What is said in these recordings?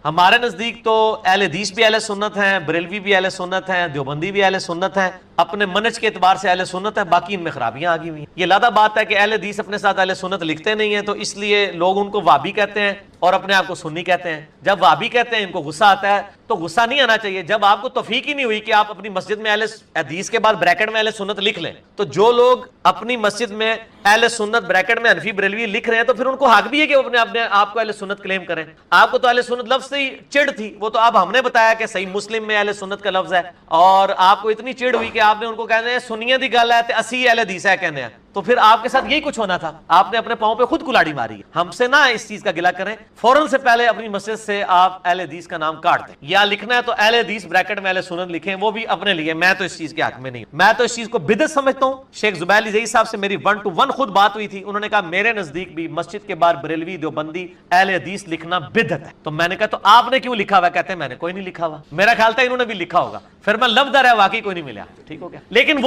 ہمارے نزدیک تو اہل حدیث بھی اہل سنت ہیں، بریلوی بھی اہل سنت ہیں، دیوبندی بھی اہل سنت ہیں، اپنے منہج کے اعتبار سے اہل سنت ہے، باقی ان میں خرابیاں آ گئی ہوئی ہیں۔ یہ لادہ بات ہے کہ اہل حدیث اپنے ساتھ اہل سنت لکھتے نہیں ہیں، تو اس لیے لوگ ان کو وہابی کہتے ہیں اور اپنے آپ کو سنی کہتے ہیں۔ جب وہابی کہتے ہیں ان کو غصہ آتا ہے، تو غصہ نہیں آنا چاہیے جب آپ کو توفیق ہی نہیں ہوئی کہ آپ اپنی مسجد میں اہل حدیث کے بعد بریکٹ میں اہل سنت لکھ لیں۔ تو جو لوگ اپنی مسجد میں اہل سنت بریکٹ میں حنفی بریلوی لکھ رہے ہیں، تو پھر ان کو حق بھی ہے کہ وہ اپنے آپ کو اہل سنت کلیم کریں۔ آپ کو تو اہل سنت لفظ سے ہی چڑ تھی، وہ تو اب ہم نے بتایا کہ صحیح مسلم میں اہل سنت کا لفظ ہے، اور آپ کو اتنی چڑ ہوئی کہ آپ نے ان کو کہنے ہیں سنیے دی گل ہے تے اسی اہل حدیث ہے کہنے ہیں، تو پھر آپ کے ساتھ یہی کچھ ہونا تھا۔ آپ نے اپنے پاؤں پہ خود کلاڑی ماری ہے۔ ہم سے نہ اس چیز کا گلہ کریں، فوراً سے پہلے اپنی مسجد سے آپ اہل حدیث کا نام کاٹ دیں، یا لکھنا ہے تو اہل حدیث بریکٹ میں اہل سنت لکھیں، وہ بھی اپنے لیے۔ میں تو اس چیز کے حق میں نہیں ہوں، میں تو اس چیز کو بدعت سمجھتا ہوں۔ شیخ زبیر علی زئی صاحب سے میری 1 to 1 خود بات ہوئی تھی، انہوں نے کہا میرے نزدیک بھی مسجد کے باہر بریلوی دیوبندی اہل حدیث لکھنا بدعت ہے۔ تو میں نے کہا تو آپ نے کیوں لکھا ہوا؟ کہتے ہیں میں نے کوئی نہیں لکھا ہوا، میرا خیال تھا انہوں نے بھی لکھا ہوگا۔ پھر میں لفظ ہے واقعی کوئی نہیں ملا، ٹھیک ہو گیا۔ لیکن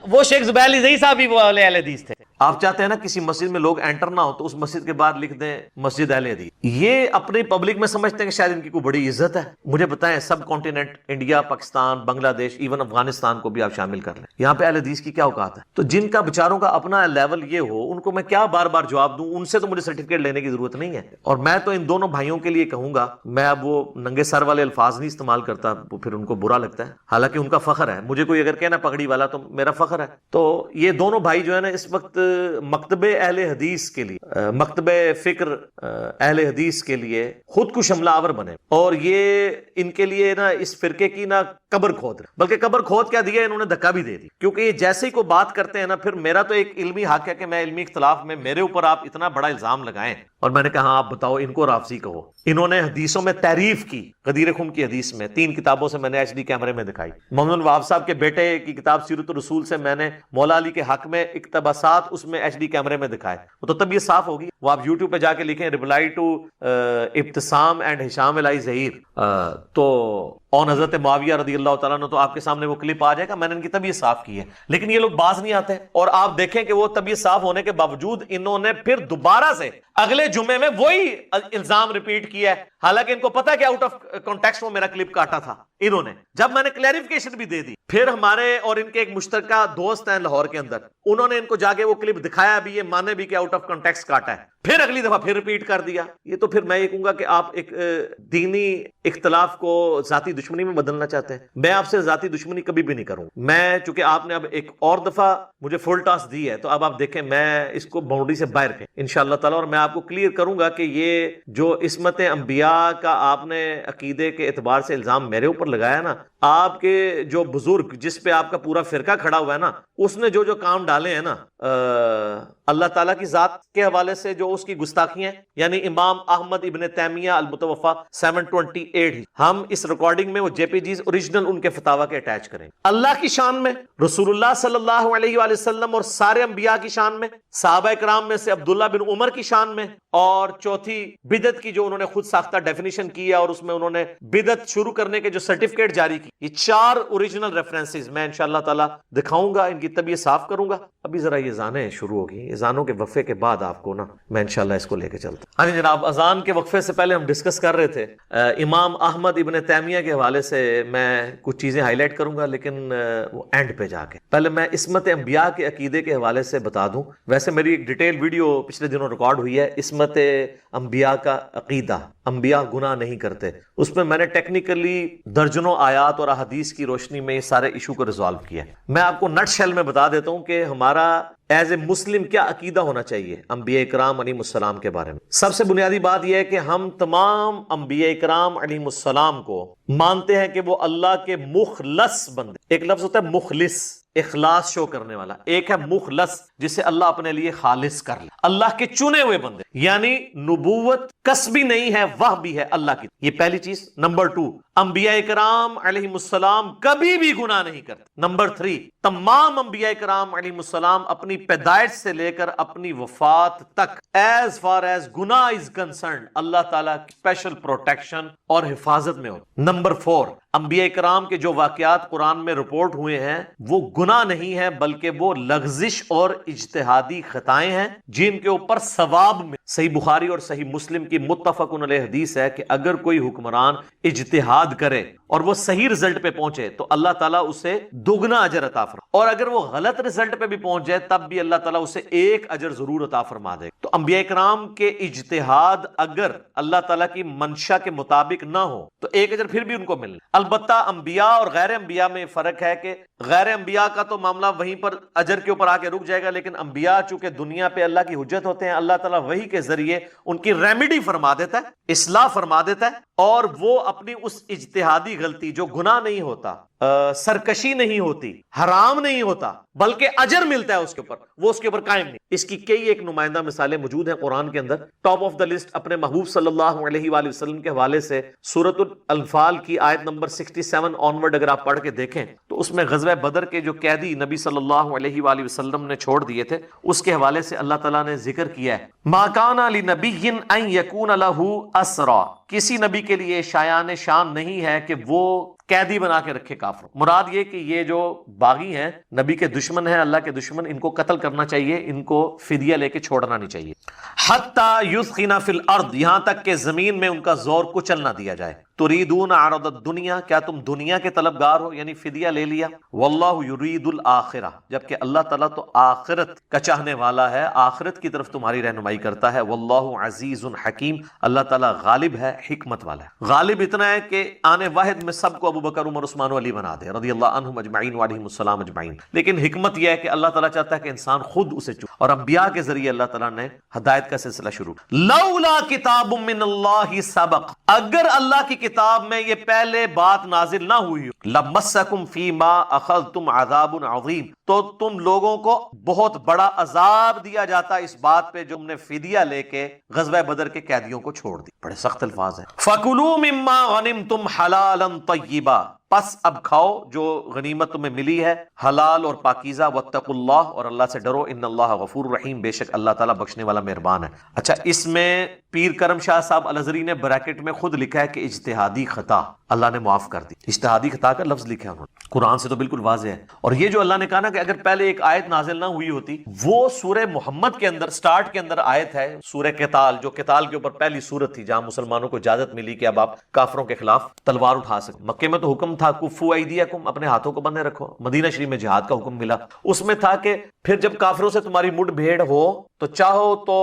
وہ شیخ زبیر علی زئی صاحب بھی وہ اہل حدیث تھے۔ آپ چاہتے ہیں نا کسی مسجد میں لوگ انٹر نہ ہو تو اس مسجد کے باہر لکھ دیں مسجد اہل حدیث، یہ اپنی پبلک میں سمجھتے ہیں کہ شاید ان کی کوئی بڑی عزت ہے۔ مجھے بتائیں سب کانٹیننٹ انڈیا، پاکستان، بنگلہ دیش، ایون افغانستان کو بھی آپ شامل کر لیں، یہاں پہ اہل حدیث کی کیا اوقات ہے؟ تو جن کا بیچاروں کا اپنا لیول یہ ہو، ان کو میں کیا بار بار جواب دوں؟ ان سے تو مجھے سرٹیفکیٹ لینے کی ضرورت نہیں ہے۔ اور میں تو ان دونوں بھائیوں کے لیے کہوں گا، میں اب وہ ننگے سر والے الفاظ نہیں استعمال کرتا، پھر ان کو برا لگتا ہے، حالانکہ ان کا فخر ہے۔ مجھے کوئی اگر کہنا پگڑی والا تو میرا فخر ہے۔ تو یہ دونوں بھائی جو ہے نا اس وقت مکتب اہل حدیث کے لیے، مکتب فکر اہل حدیث کے لیے خود کو شملہ آور بنے، اور یہ ان کے لیے نا اس فرقے کی نا قبر کھود رہے، بلکہ قبر کھود کیا دیا، انہوں نے دھکا بھی دے دی، کیونکہ یہ جیسے ہی کو بات کرتے ہیں نا، پھر میرا تو ایک علمی حق ہے کہ میں علمی اختلاف میں میرے اوپر آپ اتنا بڑا الزام لگائیں، اور میں نے کہا آپ بتاؤ ان کو رافضی کہو۔ انہوں نے حدیثوں میں تعریف کی، غدیر خم کی حدیث میں 3 کتابوں سے میں نے ایچ ڈی کیمرے میں دکھائی۔ محمد الوہاب صاحب کے بیٹے کی کتاب سیرت الرسول سے میں نے مولا علی کے حق میں اقتباسات اس میں ایچ ڈی کیمرے میں دکھائے، وہ تو تب یہ صاف ہوگی۔ وہ آپ یوٹیوب پہ جا کے لکھیں ریپلائی ٹو ابتسام اینڈ ہشام الہی ظہیر، تو اون حضرت معاویہ رضی اللہ تعالیٰ عنہ، تو آپ کے سامنے وہ کلپ آ جائے گا، میں نے ان کی طبیعت صاف کی ہے، لیکن یہ لوگ باز نہیں آتے۔ اور آپ دیکھیں کہ وہ طبیعت صاف ہونے کے باوجود انہوں نے پھر دوبارہ سے اگلے جمعے میں وہی الزام ریپیٹ کیا ہے، حالانکہ ان کو پتا کہ آؤٹ آف کانٹیکسٹ وہ میرا کلپ کاٹا تھا انہوں نے۔ جب میں نے کلیریفیکیشن بھی دے دی، پھر ہمارے اور ان کے ایک مشترکہ دوست ہیں لاہور کے اندر، انہوں نے ان کو جا کے وہ کلپ دکھایا بھی، یہ مانے بھی کہ آؤٹ آف کانٹیکسٹ کاٹا ہے، پھر اگلی دفعہ پھر ریپیٹ کر دیا۔ یہ تو پھر میں یہ کہوں گا کہ آپ ایک دینی اختلاف کو ذاتی دشمنی میں بدلنا چاہتے ہیں۔ میں آپ سے ذاتی دشمنی کبھی بھی نہیں کروں، میں چونکہ آپ نے اب ایک اور دفعہ مجھے فل ٹاس دی ہے، تو اب آپ دیکھیں میں اس کو باؤنڈری سے باہر پھینک انشاءاللہ تعالی، اور میں آپ کو کلیئر کروں گا کہ یہ جو عصمت انبیاء کا آپ نے عقیدے کے اعتبار سے الزام میرے اوپر لگایا نا، آپ کے جو بزرگ جس پہ آپ کا پورا فرقہ کھڑا ہوا ہے نا، اس نے جو کام ڈالے ہیں نا اللہ تعالیٰ کی ذات کے حوالے سے، جو اس کی گستاخیاں، یعنی امام احمد ابن تیمیہ المتوفا 728، ہم اس ریکارڈنگ میں وہ جے پی جیز اوریجنل ان کے فتاوی کے اٹیچ کریں۔ اللہ کی شان میں، رسول اللہ صلی اللہ علیہ وآلہ وسلم اور سارے انبیاء کی شان میں، صحابہ کرام میں سے عبداللہ بن عمر کی شان میں، اور چوتھی بدعت کی جو انہوں نے خود ساختہ ڈیفینیشن کی ہے، اور اس میں انہوں نے بدعت شروع کرنے کے جو سرٹیفکیٹ جاری کی، یہ 4 اوریجنل ریفرنسز میں انشاءاللہ تعالی دکھاؤں گا، ان کی طبیعت صاف کروں گا۔ ابھی ذرا یہ اذانیں شروع ہوگی، اذانوں کے وقفے کے بعد آپ کو نا میں انشاءاللہ اس کو لے کے چلتا ہوں۔ ہاں جناب، اذان کے وقفے سے پہلے ہم ڈسکس کر رہے تھے امام احمد ابن تیمیہ کے حوالے سے، میں کچھ چیزیں ہائی لائٹ کروں گا، لیکن وہ اینڈ پہ جا کے پہلے میں عصمت انبیاء کے عقیدے کے حوالے سے بتا دوں۔ ویسے میری ایک ڈیٹیل ویڈیو پچھلے دنوں ریکارڈ ہوئی ہے، عصمت انبیاء کا عقیدہ، انبیاء گناہ نہیں کرتے، اس میں نے ٹیکنیکلی درجنوں آیات اور احادیث کی روشنی میں یہ سارے ایشو کو ریزالو کیا ہے۔ میں آپ کو نٹ شیل میں بتا دیتا ہوں کہ ہمارا ایز اے مسلم کیا عقیدہ ہونا چاہیے انبیاء کرام علیہ السلام کے بارے میں۔ سب سے بنیادی بات یہ ہے کہ ہم تمام انبیاء کرام علیہ السلام کو مانتے ہیں کہ وہ اللہ کے مخلص بندے، ایک لفظ ہوتا ہے مخلص، اخلاص شو کرنے والا، ایک ہے مخلص جسے اللہ اپنے لیے خالص کر لے، اللہ کے چنے ہوئے بندے، یعنی نبوت کسبی نہیں ہے، وہ بھی ہے اللہ کی، یہ پہلی چیز۔ نمبر 2، انبیاء کرام علیہ السلام کبھی بھی گناہ نہیں کرتے۔ نمبر 3، تمام انبیاء کرام علیہ السلام اپنی پیدائش سے لے کر اپنی وفات تک ایز فار ایز گناہ از کنسرنڈ اللہ تعالیٰ کی اسپیشل پروٹیکشن اور حفاظت میں ہو۔ نمبر 4، انبیاء کرام کے جو واقعات قرآن میں رپورٹ ہوئے ہیں وہ گناہ نہیں ہے بلکہ وہ لغزش اور اجتہادی خطائیں ہیں جن کے اوپر ثواب میں صحیح بخاری اور صحیح مسلم کی متفق علیہ حدیث ہے کہ اگر کوئی حکمران اجتہاد کرے اور وہ صحیح رزلٹ پہ پہنچے تو اللہ تعالیٰ اسے دگنا اجر عطا فرمائے، اور اگر وہ غلط رزلٹ پہ بھی پہنچ جائے تب بھی اللہ تعالیٰ اسے ایک اجر ضرور عطا فرما دے۔ تو انبیاء کرام کے اجتہاد اگر اللہ تعالیٰ کی منشا کے مطابق نہ ہو تو ایک اجر پھر بھی ان کو ملنا۔ البتہ انبیاء اور غیر انبیاء میں فرق ہے کہ غیر انبیاء کا تو معاملہ وہیں پر اجر کے اوپر آ کے رک جائے گا، لیکن انبیاء چونکہ دنیا پہ اللہ کی حجت ہوتے ہیں، اللہ تعالیٰ وحی کے ذریعے ان کی ریمیڈی فرما دیتا ہے، اصلاح فرما دیتا ہے، اور وہ اپنی اس اجتہادی غلطی جو گناہ نہیں ہوتا، سرکشی نہیں ہوتی، حرام نہیں ہوتا، بلکہ اجر ملتا ہے اس کے اوپر، وہ اس کے اوپر قائم نہیں۔ اس کی کئی ایک نمائندہ مثالیں موجود ہیں قرآن کے اندر۔ ٹاپ آف دا لسٹ اپنے محبوب صلی اللہ علیہ وآلہ وسلم کے حوالے سے سورۃ الانفال کی آیت نمبر 67 آنورڈ اگر آپ پڑھ کے دیکھیں تو اس میں غزوہ بدر کے جو قیدی نبی صلی اللہ علیہ وآلہ وسلم نے چھوڑ دیے تھے اس کے حوالے سے اللہ تعالیٰ نے ذکر کیا ہے، ما کان لنبی ان یکون لہ اسرا، کسی نبی کے لیے شایان شان نہیں ہے کہ وہ قیدی بنا کے رکھے کافروں۔ مراد یہ کہ یہ جو باغی ہیں، نبی کے دشمن ہیں، اللہ کے دشمن، ان کو قتل کرنا چاہیے، ان کو فدیہ لے کے چھوڑنا نہیں چاہیے۔ حتی یثخن فی الارض، یہاں تک کہ زمین میں ان کا زور کچل نہ دیا جائے۔ تریدون عرض الدنیا، کیا تم دنیا کے طلبگار ہو، یعنی فدیہ لے لیا۔ واللہ یرید الآخرہ، جبکہ اللہ تعالیٰ تو آخرت کا چاہنے والا ہے، آخرت کی طرف تمہاری رہنمائی کرتا ہے۔ واللہ عزیز حکیم، اللہ تعالیٰ غالب ہے، حکمت والا ہے۔ غالب اتنا ہے کہ آنے واحد میں سب کو ابو بکر، عمر، عثمان و علی بنا دے رضی اللہ عنہم اجمعین وعلیہم السلام اجمعین، لیکن حکمت یہ ہے کہ اللہ تعالیٰ چاہتا ہے کہ انسان خود اسے چنے، اور انبیاء کے ذریعے اللہ تعالیٰ نے ہدایت کا سلسلہ شروع۔ لولا کتاب من اللہ سبق، اگر اللہ کی کتاب میں یہ پہلے بات نازل نہ ہوئی ہو، لمسکم فیما اخذتم عذاب عظیم، تو تم لوگوں کو بہت بڑا عذاب دیا جاتا اس بات پہ جو تم نے فدیہ لے کے غزوہ بدر کے قیدیوں کو چھوڑ دی۔ بڑے سخت الفاظ ہیں۔ فَكُلُوا مِمَّا غَنِمْتُمْ حَلَالًا طَيِّبًا، پس اب کھاؤ جو غنیمت تمہیں ملی ہے حلال اور پاکیزہ، واتقوا اللہ، اور اللہ سے ڈرو، ان اللہ غفور رحیم، بے شک اللہ تعالیٰ بخشنے والا مہربان ہے۔ اچھا، اس میں پیر کرم شاہ صاحب الازہری نے بریکٹ میں خود لکھا ہے کہ اجتہادی خطا اللہ نے معاف کر دی، اجتہادی خطا کا لفظ لکھا ہے انہوں نے، قرآن سے تو بالکل واضح ہے۔ اور یہ جو اللہ نے کہا نا کہ اگر پہلے ایک آیت نازل نہ ہوئی ہوتی، وہ سورہ محمد کے اندر سٹارٹ کے اندر آیت ہے سورہ قتال، جو قتال کے اوپر پہلی سورت تھی جہاں مسلمانوں کو اجازت ملی کہ اب آپ کافروں کے خلاف تلوار اٹھا سکیں۔ مکے میں تو حکم تھا کفو ایدیکم، اپنے ہاتھوں کو بندھے رکھو، مدینہ شریف میں جہاد کا حکم ملا، اس میں تھا کہ پھر جب کافروں سے تمہاری مڈ بھیڑ ہو تو چاہو تو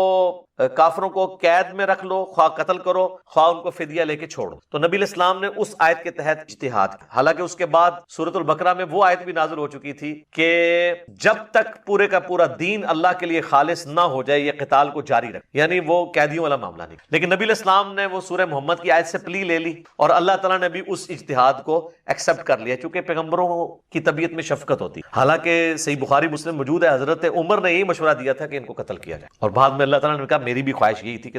کافروں کو قید میں رکھ لو، خواہ قتل کرو، خواہ ان کو فدیہ لے کے چھوڑو۔ تو نبی علیہ السلام نے اس آیت کے تحت اجتہاد کیا، حالانکہ اس کے بعد سورۃ البقرہ میں وہ آیت بھی نازل ہو چکی تھی کہ جب تک پورے کا پورا دین اللہ کے لیے خالص نہ ہو جائے یہ قتال کو جاری رکھ، یعنی وہ قیدیوں والا معاملہ نہیں۔ لیکن نبی علیہ السلام نے وہ سورہ محمد کی آیت سے پلی لے لی اور اللہ تعالیٰ نے بھی اس اجتہاد کو ایکسپٹ کر لیا، چونکہ پیغمبروں کی طبیعت میں شفقت ہوتی۔ حالانکہ صحیح بخاری مسلم موجود ہے، حضرت عمر نے یہی مشورہ دیا تھا کہ ان کو قتل کیا جائے، اور بعد میں اللہ تعالیٰ نے کہا میری بھی خواہش یہی تھی کہ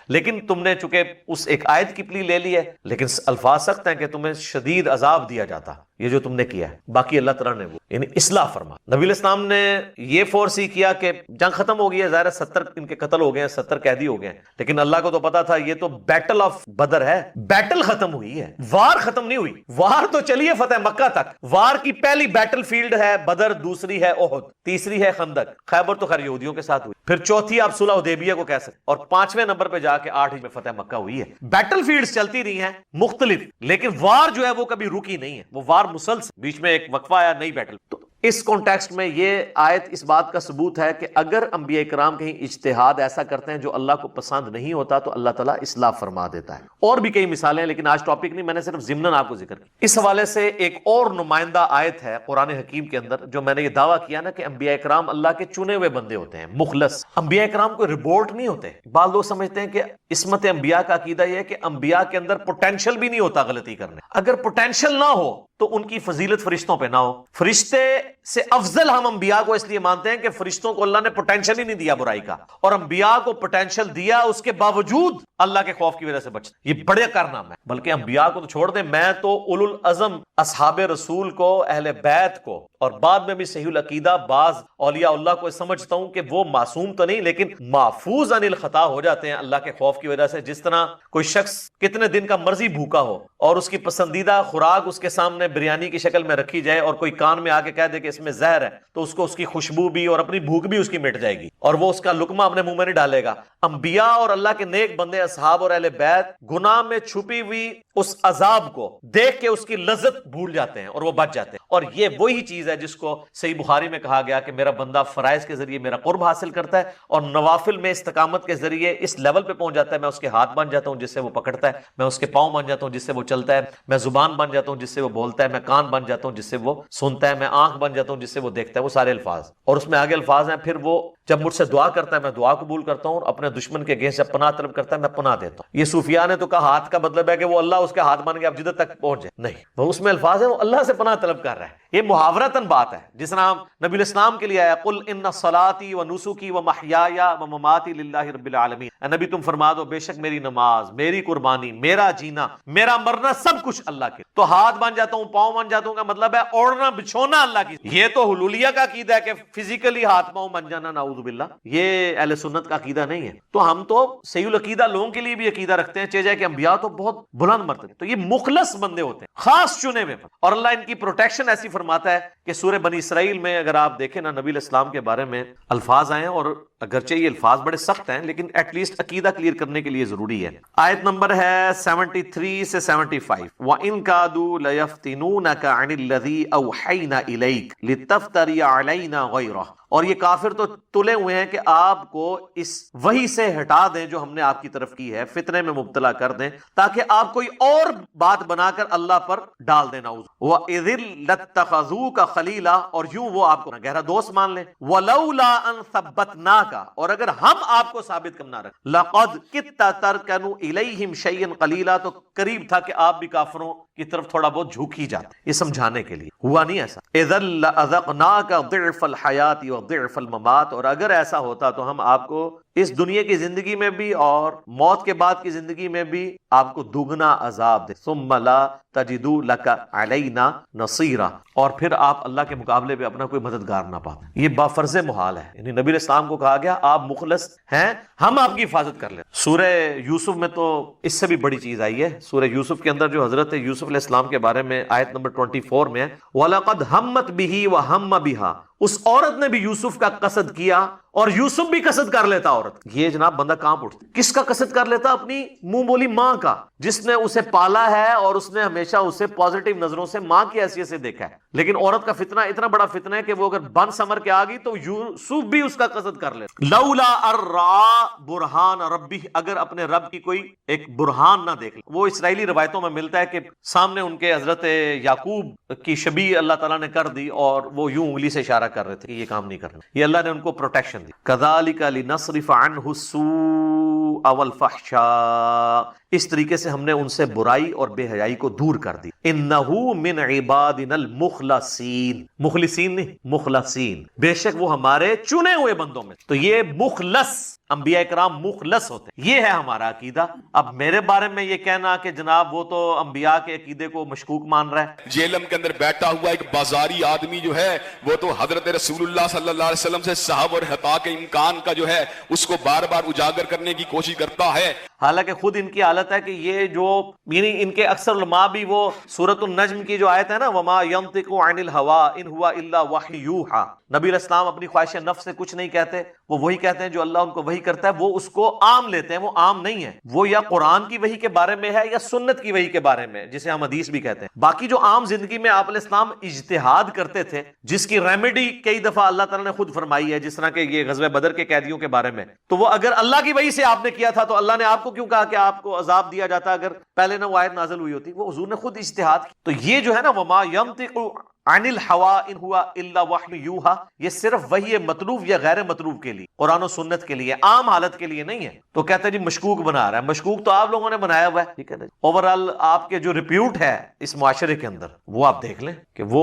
لیکن تم نے چونکہ اس ایک آیت کی پلی لے لی ہے، لیکن الفاظ سخت ہیں کہ تمہیں شدید عذاب دیا جاتا یہ جو تم نے کیا ہے۔ باقی اللہ تعالیٰ نے وہ یعنی اصلاح فرما۔ نبی علیہ السلام نے یہ فورس ہی کیا کہ جنگ ختم ہو گئی ہے، ظاہر 70 ان کے قتل ہو گئے ہیں، 70 قیدی ہو گئے ہیں، لیکن اللہ کو تو پتا تھا یہ تو بیٹل آف بدر ہے، بیٹل ختم ہوئی ہے، وار ختم نہیں ہوئی۔ وار تو چلیے فتح مکہ تک، وار کی پہلی بیٹل فیلڈ ہے بدر، دوسری ہے احد، تیسری ہے خندق، خیبر تو خیر یہودیوں کے ساتھ ہوئی، پھر چوتھی آپ صلح حدیبیہ کو کہہ سکتے، اور 5ویں نمبر پہ جا کے 8 میں فتح مکہ ہوئی ہے۔ بیٹل فیلڈز چلتی رہی ہیں مختلف، لیکن وار جو ہے وہ کبھی رکی نہیں ہے، وہ وار مسلسل، بیچ میں ایک وقفہ آیا نئی بیٹل۔ تو اس کانٹیکسٹ میں یہ آیت اس بات کا ثبوت ہے کہ اگر انبیاء کرام کہیں اجتہاد ایسا کرتے ہیں جو اللہ کو پسند نہیں ہوتا تو اللہ تعالیٰ اصلاح فرما دیتا ہے۔ اور بھی کئی مثالیں ہیں لیکن آج ٹاپک نہیں، میں نے صرف ضمناً آپ کو ذکر کیا۔ اس حوالے سے ایک اور نمائندہ آیت ہے قرآن حکیم کے اندر جو میں نے یہ دعویٰ کیا نا کہ انبیاء کرام اللہ کے چنے ہوئے بندے ہوتے ہیں، مخلص۔ انبیاء کرام کوئی ربورٹ نہیں ہوتے۔ بعض لوگ سمجھتے ہیں کہ عصمت انبیاء کا عقیدہ یہ ہے کہ انبیاء کے اندر پوٹینشل بھی نہیں ہوتا غلطی کرنے، اگر پوٹینشل نہ ہو تو ان کی فضیلت فرشتوں پہ نہ ہو۔ فرشتے سے افضل ہم انبیاء کو اس لیے مانتے ہیں کہ فرشتوں کو اللہ نے پوٹینشل ہی نہیں دیا برائی کا، اور انبیاء کو پوٹینشل دیا، اس کے باوجود اللہ کے خوف کی وجہ سے بچتے۔ یہ بڑے کارنامہ ہے۔ بلکہ انبیاء کو تو چھوڑ دیں، میں تو اولو العزم اصحاب رسول کو، اہل بیت کو اور بعد میں بھی صحیح العقیدہ بعض اولیاء اللہ کو سمجھتا ہوں کہ وہ معصوم تو نہیں لیکن محفوظ عن الخطا ہو جاتے ہیں اللہ کے خوف کی وجہ سے. جس طرح کوئی شخص کتنے دن کا مرضی بھوکا ہو اور اس کی پسندیدہ خوراک اس کے سامنے بریانی کی شکل میں رکھی جائے اور کوئی کان میں آ کے کہہ دے کہ اس میں زہر ہے تو اس کو اس کی خوشبو بھی اور اپنی بھوک بھی اس کی مٹ جائے گی اور وہ اس کا لقمہ اپنے منہ میں نہیں ڈالے گا. انبیاء اور اللہ کے نیک بندے اصحاب اور اہل بیت گناہ میں چھپی ہوئی اس عذاب کو دیکھ کے اس کی لذت بھول جاتے ہیں اور وہ بچ جاتے ہیں. اور یہ وہی چیز ہے جس کو صحیح بخاری میں کہا گیا کہ میرا بندہ فرائض کے ذریعے میرا قرب حاصل کرتا ہے اور نوافل میں استقامت کے ذریعے اس لیول پہ پہنچ جاتا ہے میں اس کے ہاتھ بن جاتا ہوں جس سے وہ پکڑتا ہے, میں اس کے پاؤں بن جاتا ہوں جس سے وہ چلتا ہے, میں زبان بن جاتا ہوں جس سے وہ بولتا ہے, میں کان بن جاتا ہوں جس سے وہ سنتا ہے, میں آنکھ بن جاتا ہوں جس سے وہ دیکھتا ہے. وہ سارے الفاظ اور اس میں آگے الفاظ ہیں. پھر وہ جب مجھ سے دعا کرتا ہے میں دعا قبول کرتا ہوں اور اپنے دشمن کے اگینسٹ جب پناہ طلب کرتا ہے میں پناہ دیتا ہوں. یہ صوفیاء نے تو کہا ہاتھ کا مطلب ہے کہ وہ اللہ اس کے ہاتھ بن کے اب جدت تک پہنچ جائے, نہیں, وہ اس میں الفاظ ہیں وہ اللہ سے پناہ طلب کر رہا ہے. یہ محاورتاً بات ہے جس طرح نبی الاسلام کے لیے آیا قل ان صلاتی و نسکی و محیای و مماتی للہ رب العالمین. اے نبی تم فرما دو بے شک میری نماز, میری قربانی, میرا جینا, میرا مرنا سب کچھ اللہ کے. تو ہاتھ بن جاتا ہوں, پاؤں بن جاتا ہوں کا مطلب ہے اوڑھنا بچھونا اللہ کی. یہ تو حلولیہ کا عقیدہ ہے کہ فزیکلی ہاتھ پاؤں بن جانا, نعوذ باللہ. یہ اہل سنت کا عقیدہ نہیں ہے. تو ہم تو صحیح العقیدہ لوگوں کے لیے بھی عقیدہ رکھتے ہیں چاہے کہ انبیاء تو بہت بلند مرتبے, تو یہ مخلص بندے ہوتے ہیں خاص چنے میں. اور اللہ ان کی پروٹیکشن ایسی فرماتا ہے کہ سورہ بنی اسرائیل میں اگر آپ دیکھیں نا نبی الاسلام کے بارے میں الفاظ آئے ہیں اور اگرچہ یہ الفاظ بڑے سخت ہیں لیکن ایٹ لیسٹ عقیدہ کلیئر کرنے کے لیے ضروری ہے. آیت نمبر ہے 73 سے 75. وَإِن كَادُوا لَيَفْتِنُونَكَ عَنِ الَّذِي أَوْحَيْنَا إِلَيْكَ لِتَفْتَرِيَ عَلَيْنَا غَيْرَهُ. اور یہ کافر تو تلے ہوئے ہیں کہ آپ کو اس وحی سے ہٹا دیں جو ہم نے آپ کی طرف کی ہے, فتنے میں مبتلا کر دیں تاکہ آپ کوئی اور بات بنا کر اللہ پر ڈال دینا. وَإِذِ لَاتَّخَذُوكَ خَلِيلًا, اور یوں وہ آپ کو گہرا دوست مان لیں. وَلَوْلَا أَن ثَبَّتْنَاكَ, اور اگر ہم آپ کو ثابت کرنا رکھ. لَقَدْ كِدتَّ تَرْكَنُ إِلَيْهِمْ شَيْئًا قَلِيلًا, تو قریب تھا کہ آپ بھی کافروں کی طرف تھوڑا بہت جھوک ہی جاتے. یہ سمجھانے کے لیے ہوا نہیں ایسا. اذا لأذقناك ضعف الحیات وضعف الممات, اور اگر ایسا ہوتا تو ہم آپ کو اس دنیا کی زندگی میں بھی اور موت کے بعد کی زندگی میں بھی آپ کو دگنا عذاب دے. ثم لا تجدوا لك علینا نصیرا, اور پھر آپ اللہ کے مقابلے پہ اپنا کوئی مددگار نہ پاتے. یہ بافرض محال ہے. یعنی نبی علیہ السلام کو کہا گیا آپ مخلص ہیں, ہم آپ کی حفاظت کر لیں. سورہ یوسف میں تو اس سے بھی بڑی چیز آئی ہے. سورہ یوسف کے اندر جو حضرت یوسف علیہ السلام کے بارے میں آیت نمبر 24 میں ہے وَلَقَدْ هَمَّتْ بِهِ وَهَمَّ بِهَا, اس عورت نے بھی یوسف کا قصد کیا اور یوسف بھی قصد کر لیتا عورت. یہ جناب بندہ کہاں اٹھتا, کس کا قصد کر لیتا؟ اپنی منہ بولی ماں کا, جس نے اسے پالا ہے اور اس نے ہمیشہ اسے پازیٹیو نظروں سے ماں کی حیثیت سے دیکھا ہے. لیکن عورت کا فتنہ اتنا بڑا فتنہ ہے کہ وہ اگر بن سمر کے آ گئی تو یوسف بھی اس کا قصد کر لیتا. لولا ارعا برہان ربی, اگر اپنے رب کی کوئی ایک برہان نہ دیکھ لے. وہ اسرائیلی روایتوں میں ملتا ہے کہ سامنے ان کے حضرت یعقوب کی شبیہ اللہ تعالیٰ نے کر دی اور وہ یوں انگلی سے اشارہ کر رہے تھے کہ یہ کام نہیں کرنا. یہ اللہ نے ان کو پروٹیکشن دی. کذالک لنصرف عنہ السوء والفحشاء, اس طریقے سے ہم نے ان سے برائی اور بے حیائی کو دور کر دی. انہو من عبادنا المخلصین, مخلصین نہیں مخلصین, بے شک وہ ہمارے چنے ہوئے بندوں میں. تو یہ مخلص, انبیاء کرام مخلص ہوتے ہیں. یہ ہے ہمارا عقیدہ. اب میرے بارے میں یہ کہنا کہ جناب وہ تو انبیاء کے عقیدے کو مشکوک مان رہا ہے. جیلم کے اندر بیٹھا ہوا ایک بازاری آدمی جو ہے وہ تو حضرت رسول اللہ صلی اللہ علیہ وسلم سے صحب اور حتا کے امکان کا جو ہے اس کو بار بار اجاگر کرنے کی کوشش کرتا ہے. حالانکہ خود ان کی حالت ہے کہ یہ جو یعنی ان کے اکثر علماء بھی وہ سورۃ النجم کی جو آیت ہے نا وما ينطق عن الهوى ان هو الا وحی یوحى, نبی علیہ السلام اپنی خواہش نفس سے کچھ نہیں کہتے, وہ وہی کہتے ہیں جو اللہ ان کو وحی کرتا ہے. وہ اس کو عام لیتے ہیں, وہ عام نہیں ہے. وہ یا قرآن کی وحی کے بارے میں ہے یا سنت کی وحی کے بارے میں جسے ہم حدیث بھی کہتے ہیں. باقی جو عام زندگی میں آپ علیہ السلام اجتہاد کرتے تھے جس کی ریمیڈی کئی دفعہ اللہ تعالیٰ نے خود فرمائی ہے, جس طرح کہ یہ غزوہ بدر کے قیدیوں کے بارے میں, تو وہ اگر اللہ کی وحی سے آپ نے کیا تھا تو اللہ نے آپ کو کیوں کہا کہ آپ کو عذاب دیا جاتا اگر پہلے نہ وہ آیت نازل ہوئی ہوتی؟ وہ حضور نے خود اجتہاد کی. تو یہ جو ہے نا وما ينطق عن الهوى ان هو الا وحی یوحى, یہ صرف وحی مطلوب یا غیر مطلوب کے لیے, قرآن و سنت کے لیے, عام حالت کے لیے نہیں ہے. تو کہتے ہیں جی مشکوک بنا رہا ہے. مشکوک تو آپ لوگوں نے بنایا ہوا ہے, ٹھیک ہے. اوورآل آپ کے جو ریپیوٹ ہے اس معاشرے کے اندر وہ آپ دیکھ لیں کہ وہ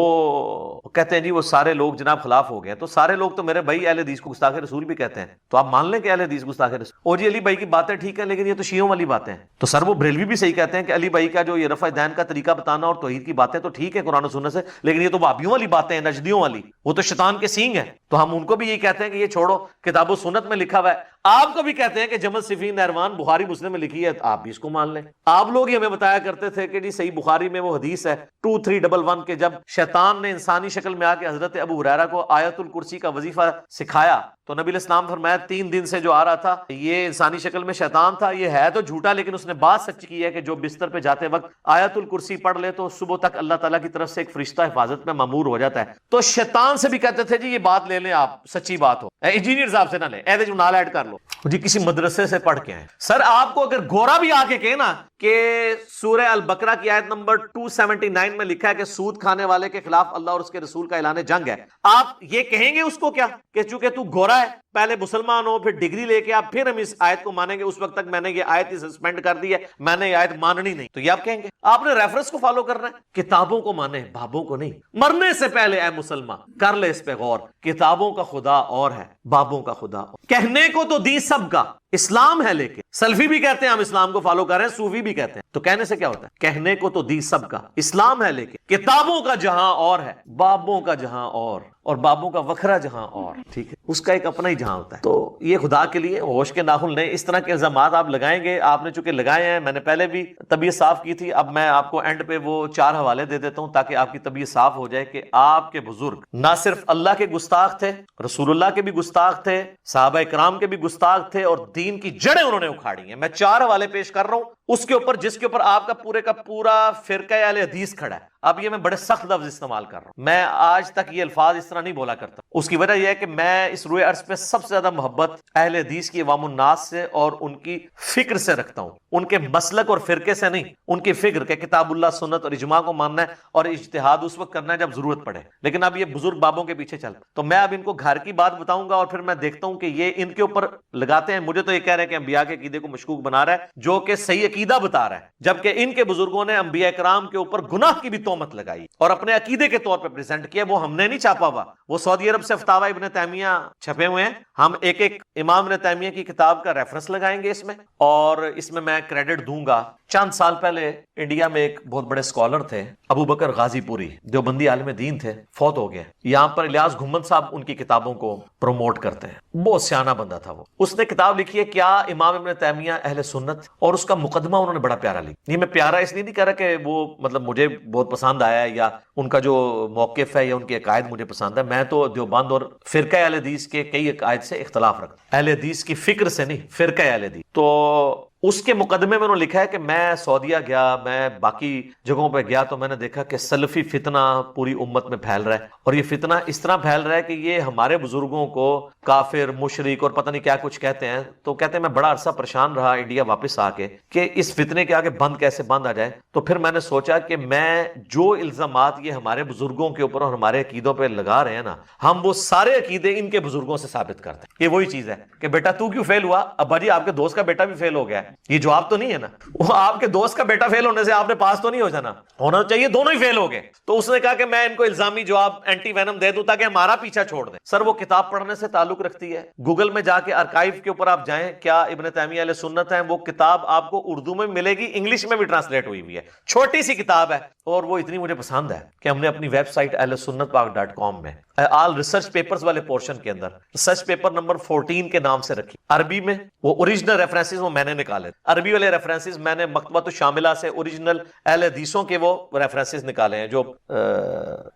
کہتے ہیں جی وہ سارے لوگ جناب خلاف ہو گئے. تو سارے لوگ تو میرے بھائی اہل حدیث کو گستاخ رسول بھی کہتے ہیں, تو آپ مان لیں کہ اہل حدیث گستاخ رسول. اور جی علی بھائی کی باتیں ٹھیک ہے لیکن یہ تو شیعوں والی باتیں ہیں. تو سر وہ بریلوی بھی صحیح کہتے ہیں کہ علی بھائی کا جو یہ رفع دین کا طریقہ بتانا اور توحید کی باتیں تو ٹھیک ہے قرآن و سنت سے, لیکن یہ یہ تو بھابیوں والی باتیں ہیں، نجدیوں والی، وہ تو شیطان کے سینگ ہیں. تو ہم ان کو بھی یہی کہتے ہیں کہ یہ چھوڑو، کتاب و سنت میں لکھا ہوا ہے. آپ کو بھی کہتے ہیں کہ جمل صفین نہروان بخاری مسلم میں لکھی ہے، آپ بھی اس کو مان لیں. آپ لوگ ہی ہمیں بتایا کرتے تھے کہ جی صحیح بخاری میں وہ حدیث ہے 2311 کے جب شیطان نے انسانی شکل میں آ کے حضرت ابو ہریرہ کو آیت الکرسی کا وظیفہ سکھایا تو نبی علیہ السلام فرمایا 3 دن سے جو آ رہا تھا یہ انسانی شکل میں شیطان تھا، یہ ہے تو جھوٹا لیکن اس نے بات سچ کی ہے کہ جو بستر پہ جاتے وقت آیت الکرسی پڑھ لے تو صبح تک اللہ تعالیٰ کی طرف سے ایک فرشتہ حفاظت میں مامور ہو جاتا ہے. تو شیطان سے بھی کہتے تھے جی یہ بات لے لیں، آپ سچی بات ہو، انجینئر صاحب سے نہ لیں، ایسے جو نال ایڈ کر لو جی کسی مدرسے سے پڑھ کے آئے. سر آپ کو اگر گورا بھی آ کے کہے نا کہ سورہ البقرہ کی آیت نمبر 279 میں لکھا ہے کہ سود کھانے والے کے خلاف اللہ اور اس کے رسول کا اعلان جنگ ہے، آپ یہ کہیں گے اس کو کیا کہ چونکہ تو گورا ہے پہلے مسلمان ہو پھر ڈگری لے کے آپ پھر ہم اس آیت کو مانیں گے، اس وقت تک میں نے یہ آیت ہی سسپینڈ کر دی ہے، میں نے یہ آیت ماننی نہیں، تو یہ آپ کہیں گے. آپ نے ریفرنس کو فالو کرنا ہے، کتابوں کو مانے بابوں کو نہیں. مرنے سے پہلے اے مسلمان کر لے اس پہ غور، کتابوں کا خدا اور ہے، بابوں کا خدا اور. کہنے کو تو دی سب کا اسلام ہے، لیکن سلفی بھی کہتے ہیں ہم اسلام کو فالو کر رہے ہیں، صوفی بھی کہتے ہیں، تو کہنے سے کیا ہوتا ہے؟ کہنے کو تو دی سب کا اسلام ہے، لیکن کتابوں کا جہاں اور ہے، بابوں کا جہاں اور بابوں کا وکھرا جہاں اور. ٹھیک ہے، اس کا ایک اپنا ہی جہاں ہوتا ہے. تو یہ خدا کے لیے ہوش کے ناخن لیں. اس طرح کے الزامات آپ لگائیں گے، آپ نے چونکہ لگائے ہیں، میں نے پہلے بھی طبیعت صاف کی تھی، اب میں آپ کو اینڈ پہ وہ 4 حوالے دے دیتا ہوں تاکہ آپ کی طبیعت صاف ہو جائے کہ آپ کے بزرگ نہ صرف اللہ کے گستاخ تھے، رسول اللہ کے بھی گستاخ تھے، صحابہ کرام کے بھی گستاخ تھے، اور دین کی جڑیں انہوں نے اکھاڑی ہیں. میں 4 حوالے پیش کر رہا ہوں اس کے اوپر جس کے اوپر آپ کا پورے کا پورا فرقہ اہل حدیث کھڑا ہے. اب یہ میں بڑے سخت لفظ استعمال کر رہا ہوں، میں آج تک یہ الفاظ اس طرح نہیں بولا کرتا. اس کی وجہ یہ ہے کہ میں اس روئے عرض پہ سب سے زیادہ محبت اہل حدیث کی عوام الناس سے اور ان کی فکر سے رکھتا ہوں، ان کے مسلک اور فرقے سے نہیں، ان کی فکر کہ کتاب اللہ سنت اور اجماع کو ماننا ہے اور اجتہاد اس وقت کرنا ہے جب ضرورت پڑے. لیکن اب یہ بزرگ بابوں کے پیچھے چلتا، تو میں اب ان کو گھر کی بات بتاؤں گا اور پھر میں دیکھتا ہوں کہ یہ ان کے اوپر لگاتے ہیں. مجھے تو یہ کہہ رہے ہیں کہ انبیاء کے عقیدے کو مشکوک بنا رہا ہے جو کہ صحیح عقیدہ بتا رہا ہے، جبکہ ان کے بزرگوں نے انبیاء کرام کے اوپر گناہ کی بھی تہمت لگائی اور اپنے عقیدے کے طور پہ پریزنٹ کیا. وہ ہم نے نہیں چھاپا ہوا، وہ سعودی عرب سے فتاوی ابن تیمیہ چھپے ہوئے ہیں. ہم ایک ایک امام ابن تیمیہ کی کتاب کا ریفرنس لگائیں گے اس میں، اور اس میں کریڈٹ دوں گا. چند سال پہلے انڈیا میں ایک بہت بڑے اسکالر تھے ابو بکر غازی پوری، دیوبندی عالم دین تھے، فوت ہو گئے. یہاں پر الیاس گھمن صاحب ان کی کتابوں کو پروموٹ کرتے ہیں، بہت سیانہ بندہ تھا وہ. اس نے کتاب لکھی ہے کیا امام ابن تیمیہ اہل سنت، اور اس کا مقدمہ انہوں نے بڑا پیارا لکھا. یہ میں پیارا اس لیے نہیں کہہ رہا کہ وہ مطلب مجھے بہت پسند آیا ہے یا ان کا جو موقف ہے یا ان کے عقائد مجھے پسند ہے. میں تو دیوبند اور فرقہ اہل حدیث کے کئی عقائد سے اختلاف رکھتا ہوں، اہل حدیث کی فکر سے نہیں، فرقہ اہل حدیث. تو اس کے مقدمے میں انہوں نے لکھا ہے کہ میں سعودیہ گیا، میں باقی جگہوں پہ گیا تو میں نے دیکھا کہ سلفی فتنہ پوری امت میں پھیل رہا ہے، اور یہ فتنہ اس طرح پھیل رہا ہے کہ یہ ہمارے بزرگوں کو کافر، مشرک اور پتہ نہیں کیا کچھ کہتے ہیں. تو کہتے ہیں میں بڑا عرصہ پریشان رہا انڈیا واپس آ کے کہ اس فتنے کے آگے بند کیسے بند آ جائے. تو پھر میں نے سوچا کہ میں جو الزامات یہ ہمارے بزرگوں کے اوپر اور ہمارے عقیدوں پہ لگا رہے ہیں نا، ہم وہ سارے عقیدے ان کے بزرگوں سے ثابت کرتے ہیں. یہ وہی چیز ہے کہ بیٹا تو کیوں فیل ہوا؟ ابا جی آپ کے دوست کا بیٹا بھی فیل ہو گیا ہے، یہ جواب تو نہیں ہے نا. وہ آپ کے دوست کا بیٹا فیل ہونے سے آپ نے پاس تو نہیں ہو جانا، ہونا چاہیے دونوں ہی فیل ہو گئے. تو اس نے کہا کہ میں ان کو الزامی جواب اینٹی وینم دے دوں تاکہ ہمارا پیچھا چھوڑ دیں. سر وہ کتاب پڑھنے سے تعلق رکھتی ہے. گوگل میں جا کے آرکائیو کے اوپر آپ جائیں، کیا ابن تیمیہ اہل سنت ہیں، وہ کتاب آپ کو اردو میں ملے گی، انگلش میں بھی ٹرانسلیٹ ہوئی ہوئی ہے. چھوٹی سی کتاب ہے اور وہ اتنی مجھے پسند ہے کہ ہم نے اپنی ویب سائٹ ahlsunnatpak.com میں آل ریسرچ پیپرز والے پورشن کے اندر ریسرچ پیپر نمبر 14 کے نام سے رکھی. عربی میں وہ اوریجنل ریفرنسز وہ میں نے نکالے، عربی والے ریفرنسز میں نے مکتبۃ الشاملہ سے اوریجنل اہل حدیثوں کے وہ ریفرنسز نکالے ہیں جو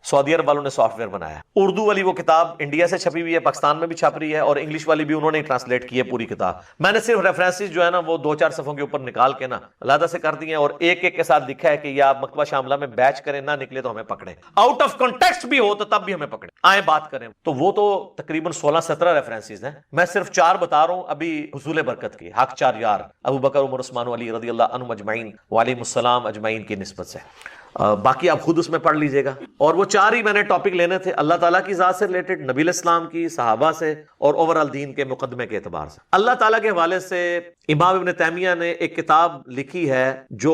سعودی عرب والوں نے سافٹ ویئر بنایا. اردو والی وہ کتاب انڈیا سے چھپی ہوئی ہے، پاکستان میں بھی چھپ رہی ہے، اور انگلش والی بھی انہوں نے ٹرانسلیٹ کی ہے پوری کتاب. میں نے صرف ریفرنسز جو ہے نا وہ 2-4 صفحوں کے اوپر نکال کے نا علیحدہ سے کر دیے، اور ایک ایک کے ساتھ لکھا ہے کہ یہ آپ مکتبہ شاملہ میں بیچ کریں، نہ نکلے تو ہمیں پکڑیں، آؤٹ آف کانٹیکسٹ بھی ہو تو تب بھی ہمیں پکڑیں، آئیں بات کریں. تو وہ تو تقریباً 16-17 ریفرنسز ہیں، میں صرف 4 بتا رہا ہوں ابھی حصول برکت کی. حق 4 یار ابو بکر، عمر، عثمان، علی رضی اللہ عنہم اجمعین وعلیہم السلام اجمعین کی نسبت سے. باقی آپ خود اس میں پڑھ لیجئے گا. اور وہ 4 ہی میں نے ٹاپک لینے تھے، اللہ تعالیٰ کی ذات سے ریلیٹڈ، نبی علیہ السلام کی، صحابہ سے، اور اوورال دین کے مقدمے کے اعتبار سے. اللہ تعالیٰ کے حوالے سے امام ابن تیمیہ نے ایک کتاب لکھی ہے جو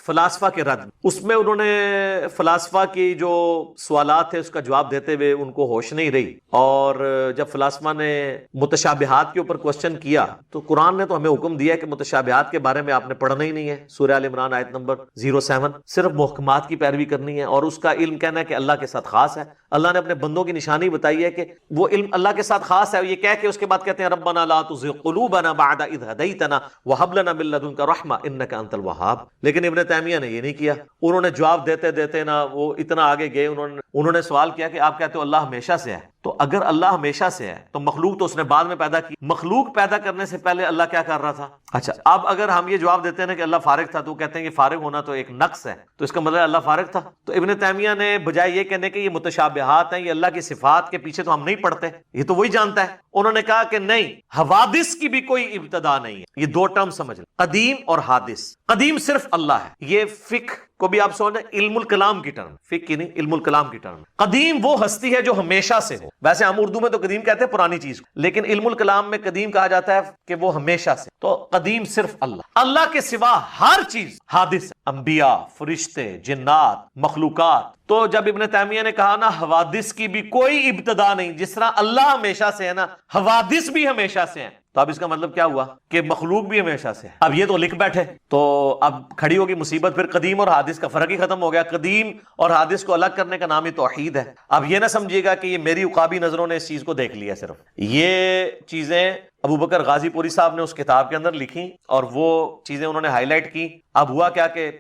فلاسفہ کے رد، اس میں انہوں نے فلاسفہ کی جو سوالات تھے اس کا جواب دیتے ہوئے ان کو ہوش نہیں رہی، اور جب فلاسفہ نے متشابہات کے اوپر کوسچن کیا تو قرآن نے تو ہمیں حکم دیا کہ متشابہات کے بارے میں آپ نے پڑھنا ہی نہیں ہے، سورہ آل عمران آیت نمبر 07، صرف محکمات کی پیروی کرنی ہے، اور اس کا علم کہنا ہے کہ اللہ کے ساتھ خاص ہے۔ اللہ نے اپنے بندوں کی نشانی بتائی ہے کہ وہ علم اللہ کے ساتھ خاص ہے، یہ کہہ کے اس کے بعد کہتے ہیں ربنا لا تزغ قلوبنا بعد اذ ہدیتنا وہب لنا من لدنک رحمہ انک انت الوہاب۔ لیکن ابن تیمیہ نے یہ نہیں کیا، انہوں نے جواب دیتے دیتے نا وہ اتنا آگے گئے، انہوں نے سوال کیا کہ آپ کہتے ہو اللہ ہمیشہ سے ہے، تو اگر اللہ ہمیشہ سے ہے تو مخلوق تو اس نے بعد میں پیدا کی، مخلوق پیدا کرنے سے پہلے اللہ کیا کر رہا تھا؟ اچھا، اب اگر ہم یہ جواب دیتے ہیں کہ اللہ فارغ تھا، تو کہتے ہیں کہ فارغ ہونا تو ایک نقص ہے، تو اس کا مطلب اللہ فارغ تھا۔ تو ابن تیمیہ نے بجائے یہ کہنے کہ یہ متشابہات ہیں، یہ اللہ کی صفات کے پیچھے تو ہم نہیں پڑھتے، یہ تو وہی جانتا ہے، انہوں نے کہا کہ نہیں، حوادث کی بھی کوئی ابتدا نہیں ہے۔ یہ دو ٹرم سمجھ لیں، قدیم اور حادث۔ قدیم صرف اللہ ہے، یہ فقہ کو بھی آپ سمجھیں، علم الکلام کی ٹرم، فقہ کی نہیں، علم الکلام کی ٹرم۔ قدیم وہ ہستی ہے جو ہمیشہ سے ہو، ویسے ہم اردو میں تو قدیم کہتے ہیں پرانی چیز، لیکن علم الکلام میں قدیم کہا جاتا ہے کہ وہ ہمیشہ سے، تو قدیم صرف اللہ۔ اللہ کے سوا ہر چیز حادث ہے، انبیاء، فرشتے، جنات، مخلوقات۔ تو جب ابن تیمیہ نے کہا نا حوادث کی بھی کوئی ابتدا نہیں، جس طرح اللہ ہمیشہ سے ہے نا، حوادث بھی ہمیشہ سے ہیں، تو اب اس کا مطلب کیا ہوا کہ مخلوق بھی ہمیشہ سے ہے۔ اب یہ تو لکھ بیٹھے، تو اب کھڑی ہوگی مصیبت، پھر قدیم اور حادث کا فرق ہی ختم ہو گیا۔ قدیم اور حادث کو الگ کرنے کا نام ہی توحید ہے۔ اب یہ نہ سمجھیے گا کہ یہ میری عقابی نظروں نے اس چیز کو دیکھ لیا، صرف یہ چیزیں ابو بکر غازی پوری صاحب نے اس کتاب کے اندر لکھی اور وہ چیزیں انہوں نے ہائی لائٹ کی۔ اب ہوا کیا کہ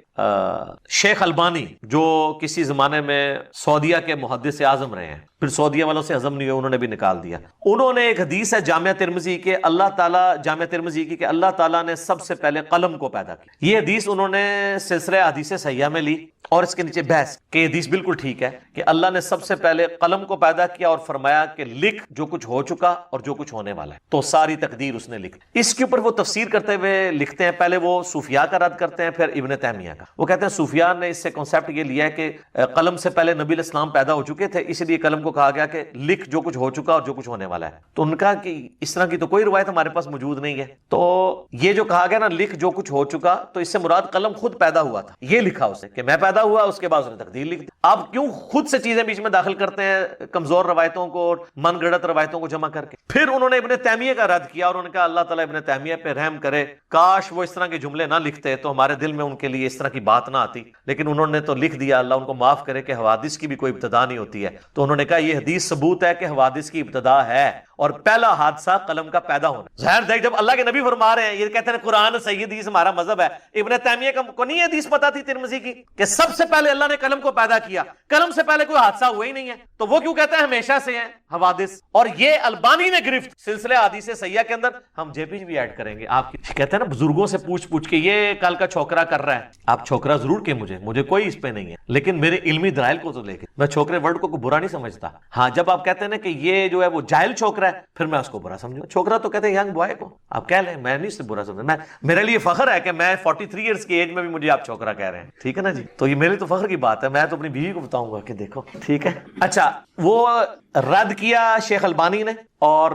شیخ البانی جو کسی زمانے میں سعودیہ کے محدث اعظم رہے ہیں، پھر سعودیہ والوں سے ہضم نہیں ہوئے، انہوں نے بھی نکال دیا۔ انہوں نے ایک حدیث ہے جامعہ ترمذی کے، جامعہ ترمذی کی، کہ اللہ تعالیٰ نے سب سے پہلے قلم کو پیدا کیا۔ یہ حدیث انہوں نے سلسلہ حدیث صحیحہ میں لی اور اس کے نیچے بحث کہ یہ حدیث بالکل ٹھیک ہے کہ اللہ نے سب سے پہلے قلم کو پیدا کیا اور فرمایا کہ لکھ جو کچھ ہو چکا اور جو کچھ ہونے والا ہے، تو ساری تقدیر اس نے لکھ۔ اس کے اوپر وہ تفسیر کرتے ہوئے لکھتے ہیں، پہلے وہ صوفیاء کا رد کرتے ہیں، پھر ابن تیمیہ کا۔ وہ کہتے ہیں صوفیاء نے اس سے کنسیپٹ یہ لیا ہے کہ قلم سے پہلے نبی علیہ السلام پیدا ہو چکے تھے، اس لیے قلم کو کہا گیا کہ لکھ جو کچھ ہو چکا اور جو کچھ ہونے والا ہے۔ تو ان کا کہ اس طرح کی تو کوئی روایت ہمارے پاس موجود نہیں ہے، تو یہ جو کہا گیا نا لکھ جو کچھ ہو چکا، تو اس سے مراد قلم خود پیدا ہوا تھا، یہ لکھا اسے کہ میں پیدا ہوا، اس کے بعد اس نے تقدیر لکھ دی۔ آپ کیوں خود سے چیزیں بیچ میں داخل کرتے ہیں کمزور روایتوں کو اور من گڑت روایتوں کو جمع کر کے؟ پھر انہوں نے ابن تیمیہ کا رد کیا اور انہوں نے کہا اللہ تعالیٰ ابن تیمیہ پہ رحم کرے، کاش وہ اس طرح کے جملے نہ لکھتے تو ہمارے دل میں ان کے لیے اس طرح کی بات نہ آتی، لیکن انہوں نے تو لکھ دیا، اللہ ان کو معاف کرے، کہ حوادث کی بھی کوئی ابتدا نہیں ہوتی ہے۔ تو انہوں نے کہا یہ حدیث ثبوت ہے کہ حوادث کی ابتدا ہے اور پہلا حادثہ قلم کا پیدا ہونا۔ ظاہر دیکھ جب اللہ کے نبی فرما رہے ہیں، یہ کہتے ہیں قرآن صحیح حدیث ہمارا مذہب ہے، ابن تیمیہ کو نہیں حدیث پتا تھی ترمذی کی کہ سب سے پہلے اللہ نے قلم کو پیدا کیا، قلم سے پہلے کوئی حادثہ ہوا ہی نہیں ہے، تو وہ کیوں کہتے ہیں ہمیشہ سے ہیں حوادث؟ اور یہ البانی نے گرفت سلسلہ حدیث صحیحہ کے اندر، ہم جے پی بھی ایڈ کریں گے آپ کی، کہتے ہیں نا بزرگوں سے پوچھ کے یہ کل کا چھوکرا کر رہا ہے، آپ چھوکرا ضرور کہ مجھے کوئی اس پہ نہیں ہے، لیکن میرے علمی دلائل کو تو لے کے میں چھوکرے ورڈ کو برا نہیں سمجھتا۔ ہاں جب آپ کہتے ہیں نا کہ یہ جو ہے وہ جاہل چھوکرا ہے، پھر میں اس کو برا سمجھوں۔ چھوکرا تو کہتے ہیں ینگ بوائے کو، آپ کہہ لیں، میں نہیں اس سے برا سمجھتا، میرے لیے فخر ہے کہ میں 43 ایئرس کی ایج میں بھی مجھے آپ چھوکرا کہہ رہے ہیں، ٹھیک ہے نا جی، تو یہ میرے تو فخر کی بات ہے، میں تو اپنی بیوی کو بتاؤں گا کہ دیکھو، ٹھیک ہے۔ اچھا، وہ رد کیا شیخ البانی نے، اور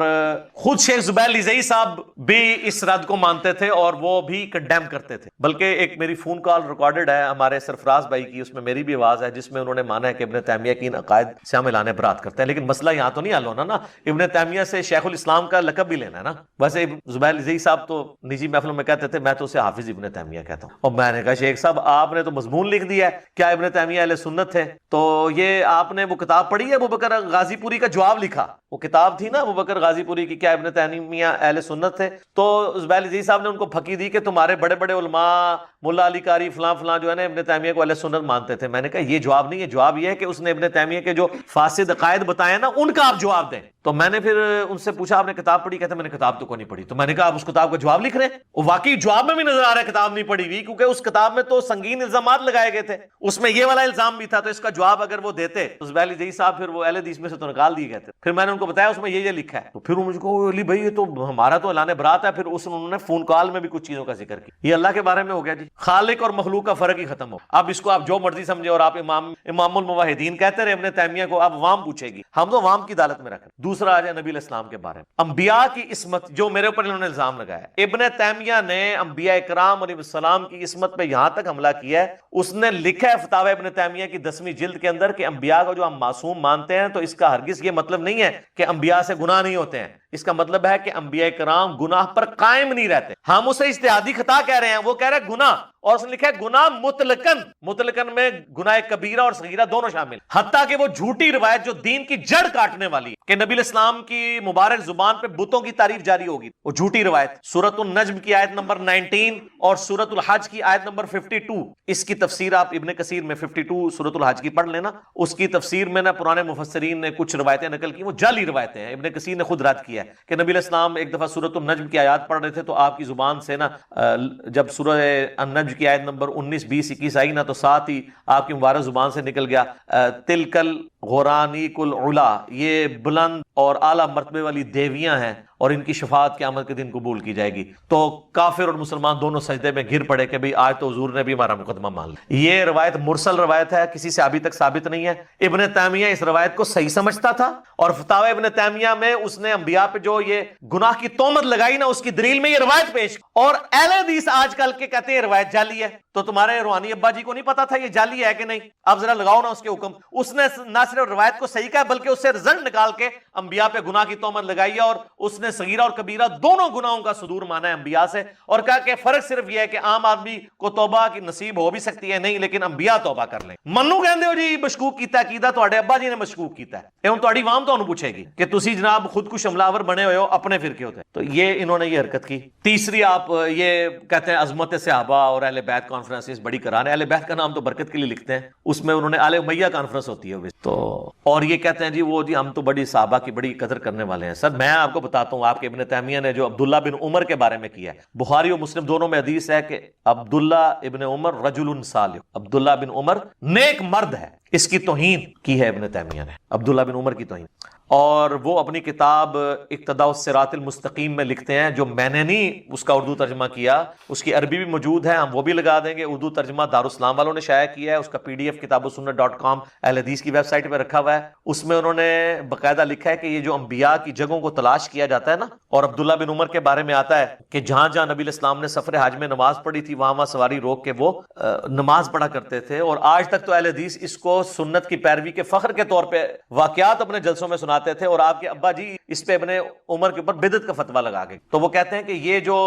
خود شیخ زبیر لیزئی صاحب بھی اس رد کو مانتے تھے اور وہ بھی کنڈیم کرتے تھے، بلکہ ایک میری فون کال ریکارڈڈ ہے ہمارے سرفراز بھائی کی، اس میں میری بھی آواز ہے، جس میں انہوں نے مانا ہے کہ ابن تیمیہ کی ان عقائد سے ہم اعلان برات کرتے ہیں، لیکن مسئلہ یہاں تو نہیں حل ہونا نا، ابن تیمیہ سے شیخ الاسلام کا لقب بھی لینا ہے نا۔ ویسے زبیر لیزئی صاحب تو نجی محفلوں میں کہتے تھے میں تو اسے حافظ ابن تیمیہ کہتا ہوں، اور میں نے کہا شیخ صاحب آپ نے تو مضمون لکھ دیا ہے، کیا ابن تیمیہ اہل سنت تھے؟ تو یہ آپ نے وہ کتاب پڑھی ہے ابو بکر غازی پوری کا جواب لکھا، وہ کتاب تھی نا ابو بکر غازی پوری کی، کیا ابن تیمیہ اہل سنت تھے؟ تو زبیر لیزئی صاحب نے ان کو پھکی دی کہ تمہارے بڑے بڑے علماء ملا علی قاری فلاں فلاں جو ہے نا ابن تیمیہ کو اہل سنت مانتے تھے۔ میں نے کہا یہ جواب نہیں ہے، جواب یہ ہے کہ اس نے ابن تیمیہ کے جو فاسد عقائد بتائے نا ان کا آپ جواب دیں۔ تو میں نے پھر ان سے پوچھا آپ نے کتاب پڑھی؟ کہتے میں نے کتاب تو کوئی نہیں پڑھی۔ تو میں نے کہا آپ اس کتاب کا جواب لکھ رہے ہیں؟ وہ واقعی جواب میں بھی نظر آ رہا ہے کتاب نہیں پڑھی ہوئی، کیونکہ اس کتاب میں تو سنگین الزامات لگائے گئے تھے، اس میں یہ والا الزام بھی تھا، تو اس کا جواب اگر وہ دیتے تو زبیر لیزئی صاحب پھر وہ اہل حدیث میں سے تو نکال نکال دیے گئے تھے. پھر میں نے ان کو بتایا اس میں یہ لکھا ہے, تو پھر مجھ کو علی بھائی یہ تو ہمارا تو اعلان برات ہے. پھر انہوں نے فون کال میں بھی کچھ چیزوں کا ذکر کیا. یہ اللہ کے بارے میں ہو گیا جی, خالق اور مخلوق کا فرق ہی ختم ہو. اب اس کو آپ جو مرضی سمجھے اور آپ امام الموحدین کہتے رہے ابن تیمیہ کو, اب عوام پوچھے گی, ہم تو عوام کی عدالت میں رکھ رہے. دوسرا آ جائے نبی علیہ السلام کے بارے میں, انبیاء کی عصمت جو میرے اوپر انہوں نے الزام لگایا. ابن تیمیہ نے انبیاء کرام علیہ السلام کی عصمت پہ یہاں تک حملہ کیا ہے, اس نے لکھا ہے فتاوی ابن تیمیہ کی 10ویں جلد کے اندر کہ انبیاء کو جو ہم معصوم مانتے ہیں تو اس کا ہرگز یہ مطلب نہیں ہے کہ انبیاء سے گناہ نہیں ہوتے ہیں. اس کا مطلب ہے کہ انبیاء کرام گناہ پر قائم نہیں رہتے. ہم اسے اجتہادی خطا کہہ رہے ہیں, وہ کہہ رہے ہیں گناہ, اور اس نے لکھا ہے گناہ مطلقاً میں گناہ کبیرہ اور صغیرہ دونوں شامل, حتیٰ کہ وہ جھوٹی روایت جو دین کی جڑ کاٹنے والی کہ نبی علیہ السلام کی مبارک زبان پہ بتوں کی تعریف جاری ہوگی, وہ جھوٹی روایت. سورۃ النجم کی آیت نمبر 19 اور سورۃ الحج کی آیت نمبر 52, اس کی تفسیر آپ ابن کثیر میں 52 سورۃ الحج کی پڑھ لینا. اس کی تفسیر میں نا پرانے مفسرین نے کچھ روایتیں نقل کی, وہ جعلی روایتیں ہیں. ابن کثیر نے خود رد کیا ہے کہ نبی علیہ السلام ایک دفعہ سورۃ النجم کی آیات پڑھ رہے تھے تو آپ کی زبان سے نا جب سورہ النجم کی آیت نمبر 19 20 21 آئی نا تو ساتھ ہی آپ کی مبارک زبان سے نکل گیا تلکل غرانیک العلا, یہ بلند اور اعلیٰ مرتبے والی دیویاں ہیں اور ان کی شفاعت قیامت کے دن قبول کی جائے گی. تو کافر اور مسلمان دونوں سجدے میں گر پڑے کہ بھئی آج تو حضور نے بھی ہمارا مقدمہ مان لیا. یہ روایت مرسل روایت ہے, کسی سے ابھی تک ثابت نہیں ہے. ابن تیمیہ اس روایت کو صحیح سمجھتا تھا اور فتاوی ابن تیمیہ میں اس نے انبیاء پہ جو یہ گناہ کی تہمت لگائی نا, اس کی دلیل میں یہ روایت پیش. اور اہل حدیث آج کل کے کہتے ہیں روایت جعلی ہے, تو تمہارے روحانی ابا جی کو نہیں پتا تھا یہ جعلی ہے کہ نہیں؟ اب ذرا لگاؤ نا اس کے حکم. اس نے نہ صرف روایت کو صحیح کہا بلکہ اس سے رزلٹ نکال کے انبیاء پہ گناہ کی تہمت لگائی ہے, اور اس نے صغیرہ اور کبیرہ دونوں گناہوں کا صدور مانا ہے انبیاء سے, اور کہا کہ فرق صرف یہ ہے کہ عام آدمی کو توبہ کی نصیب ہو بھی سکتی ہے نہیں, لیکن انبیاء توبہ کر لیں. منو کہندے ہو جی مشکوک کیتا عقیدہ تواڈے ابا جی نے مشکوک کیتا ہے, اے ہن تواڈی عوام تانوں پوچھے گی کہ تسی جناب خود کش حملہ آور بنے ہوئے ہو اپنے فرقے ہوتے. تو یہ انہوں نے یہ حرکت کی. تیسری آپ یہ کہتے ہیں عظمت صحابہ اور اہل بیت کانفرنسز بڑی کرانے. اہل بیت کا نام تو برکت کے لیے لکھتے ہیں, اس میں انہوں نے آل امیہ کانفرنس ہوتی ہے تو, اور یہ کہتے ہیں جی وہ جی ہم تو بڑی صحابہ کی بڑی قدر کرنے والے ہیں. سر میں آپ کو بتاتا ہوں, آپ کے ابن تیمیہ نے جو عبداللہ بن عمر کے بارے میں کیا ہے, بخاری اور مسلم دونوں میں حدیث ہے کہ عبداللہ ابن عمر رجل صالح, عبداللہ بن عمر نیک مرد ہے. اس کی توہین کی ہے ابن تیمیہ نے, عبداللہ بن عمر کی توہین. اور وہ اپنی کتاب اقتداء الصراط المستقیم میں لکھتے ہیں, جو میں نے نہیں اس کا اردو ترجمہ کیا, اس کی عربی بھی موجود ہے, ہم وہ بھی لگا دیں گے. اردو ترجمہ دارالاسلام والوں نے شائع کیا ہے, اس کا PDF kitabussunnah.com اہل حدیث کی ویب سائٹ پہ رکھا ہوا ہے. اس میں انہوں نے باقاعدہ لکھا ہے کہ یہ جو انبیاء کی جگہوں کو تلاش کیا جاتا ہے نا, اور عبداللہ بن عمر کے بارے میں آتا ہے کہ جہاں جہاں نبی علیہ السلام نے سفر حج میں نماز پڑھی تھی وہاں سواری روک کے وہ نماز پڑھا کرتے تھے. اور آج تک تو اہل حدیث اس کو سنت کی پیروی کے فخر کے طور پہ واقعات اپنے جلسوں میں سناتے تھے, اور آپ کے ابا جی اس پہ ابن عمر کے اوپر بدعت کا فتویٰ لگا گئے. تو وہ کہتے ہیں کہ یہ جو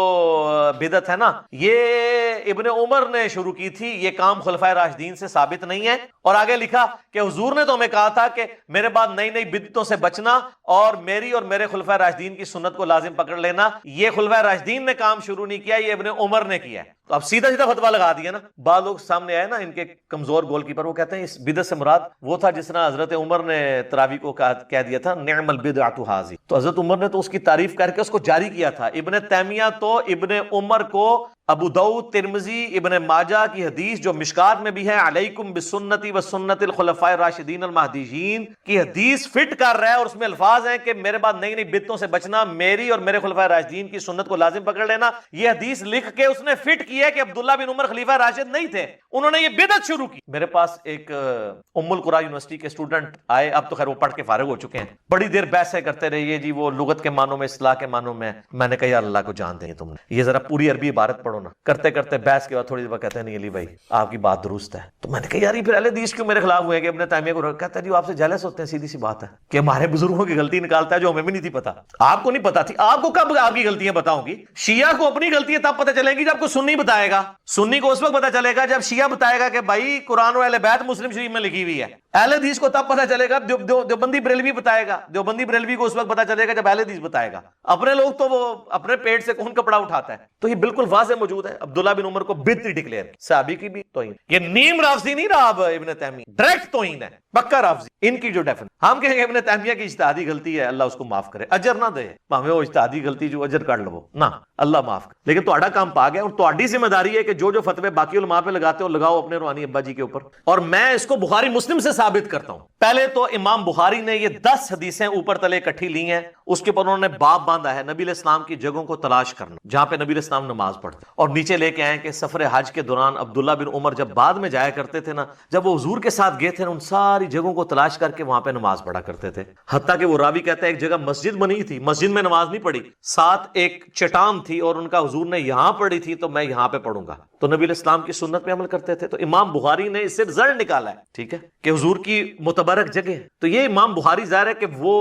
بدعت ہے نا یہ ابن عمر نے شروع کی تھی, یہ کام خلفائے راشدین سے ثابت نہیں ہے. اور آگے لکھا کہ حضور نے تو ہمیں کہا تھا کہ میرے بعد نئی نئی بدعتوں سے بچنا اور میری اور میرے خلفائے راشدین کی سنت کو لازم پکڑ لینا. یہ خلفائے راشدین نے کام شروع نہیں کیا, یہ ابن عمر نے کیا ہے. تو اب سیدھا سیدھا فتویٰ لگا دیا نا. بعض لوگ سامنے آئے نا ان کے کمزور گول کیپر, وہ کہتے ہیں اس بدعت سے مراد وہ تھا جس طرح حضرت عمر نے تراویح کو کہہ دیا تھا نعم البدعۃ ھذہ, تو حضرت عمر نے تو اس کی تعریف کر کے اس کو جاری کیا تھا. ابن تیمیہ تو ابن عمر کو ابو داؤد, ترمذی, ابن ماجہ کی حدیث جو مشکات میں بھی ہے, علیکم بسنتی وسنت الخلفاء الراشدین المہدیین کی حدیث فٹ کر رہا ہے, اور اس میں الفاظ ہیں کہ میرے بعد نئی نئی بدعتوں سے بچنا, میری اور میرے خلفاء راشدین کی سنت کو لازم پکڑ لینا. یہ حدیث لکھ کے اس نے فٹ کی ہے کہ عبداللہ بن عمر خلیفہ راشد نہیں تھے, انہوں نے یہ بدعت شروع کی. میرے پاس ایک ام القریٰ یونیورسٹی کے اسٹوڈنٹ آئے, اب تو خیر وہ پڑھ کے فارغ ہو چکے ہیں, بڑی دیر بحثیں کرتے رہے, یہ جی وہ لغت کے معنوں میں, اصطلاح کے معنوں میں. میں نے کہا یار اللہ کو جان دیں تم نے, یہ ذرا پوری عربی عبارت پڑھو نا. کرتے کرتے بحث کے بعد تھوڑی دیر کہتے ہیں نہیں علی بھائی آپ کی بات درست ہے. تو میں نے کہا یار یہ پھر اہل حدیث کیوں میرے خلاف ہوئے کہ ابن تیمیہ کو کہتا ہے جی آپ سے جیلس ہوتے ہیں, سیدھی سی بات ہے کہ ہمارے بزرگوں کی غلطی نکالتا ہے جو ہمیں بھی نہیں تھی پتا. آپ کو نہیں پتا تھی, آپ کو کب آپ کی غلطیاں بتاؤں گی؟ شیعہ کو اپنی غلطیاں تب پتہ چلیں گی جب کو سنی بتائے گا. سنی کو اس وقت پتہ چلے گا جب شیعہ بتائے گا کہ بھائی قرآن و اہل بیت مسلم شریف میں لکھی ہوئی ہے. اہل حدیث کو تب پتہ چلے گا دیوبندی بریلوی بتائے گا, دیوبندی بریلوی کو اس وقت پتہ چلے گا جب اہل حدیث بتائے گا. اپنے لوگ تو وہ اپنے پیٹ سے کون کپڑا اٹھاتا ہے. تو یہ بالکل واضح موجود ہے, عبداللہ بن عمر کو بدعت ڈکلیئر, صحابی کی بھی توہین. یہ نیم رافضی نہیں رہا اب ابن تیمیہ, ڈائریکٹ توہین ہے. پکا رافضی ان کی جو ڈیفن ہم کہیں گے ابن تیمیہ کی اجتہادی غلطی ہے اللہ اس کو معاف کرے اجر نہ دے ہمیں وہ اجتہادی غلطی جو اجر کر لو نہ اللہ معاف کرے لیکن تہاڈا کام پا گیا اور تہاڈی ذمہ داری ہے کہ جو فتوے باقی علماء پہ لگاتے ہو لگاؤ اپنے روحانی ابا جی کے اوپر اور میں اس کو بخاری مسلم سے ثابت کرتا ہوں پہلے تو امام بخاری نے یہ 10 حدیثیں اوپر تلے اکٹھی لی ہیں اس کے اوپر انہوں نے باب باندھا ہے نبی علیہ السلام کی جگہوں کو تلاش کرنا جہاں پہ نبی علیہ السلام نماز پڑھتے اور نیچے لے کے آئے کہ سفر حج کے دوران عبداللہ بن عمر جب بعد میں جایا کرتے تھے نا جب وہ حضور کے ساتھ گئے تھے نا ان ساری جگہوں کو تلاش کر کے وہاں پہ نماز پڑھا کرتے تھے حتیٰ کہ وہ راوی کہتا ہے ایک جگہ مسجد بنی تھی مسجد میں نماز نہیں پڑھی ساتھ ایک چٹان تھی اور ان کا حضور نے یہاں پڑھی تھی تو میں یہاں پہ پڑھوں گا تو نبی علیہ السلام کی سنت پہ عمل کرتے تھے تو امام بخاری نے اس سے رزلٹ نکالا ہے ٹھیک ہے کہ حضور کی متبرک جگہ ہے تو یہ امام بخاری ظاہر ہے کہ وہ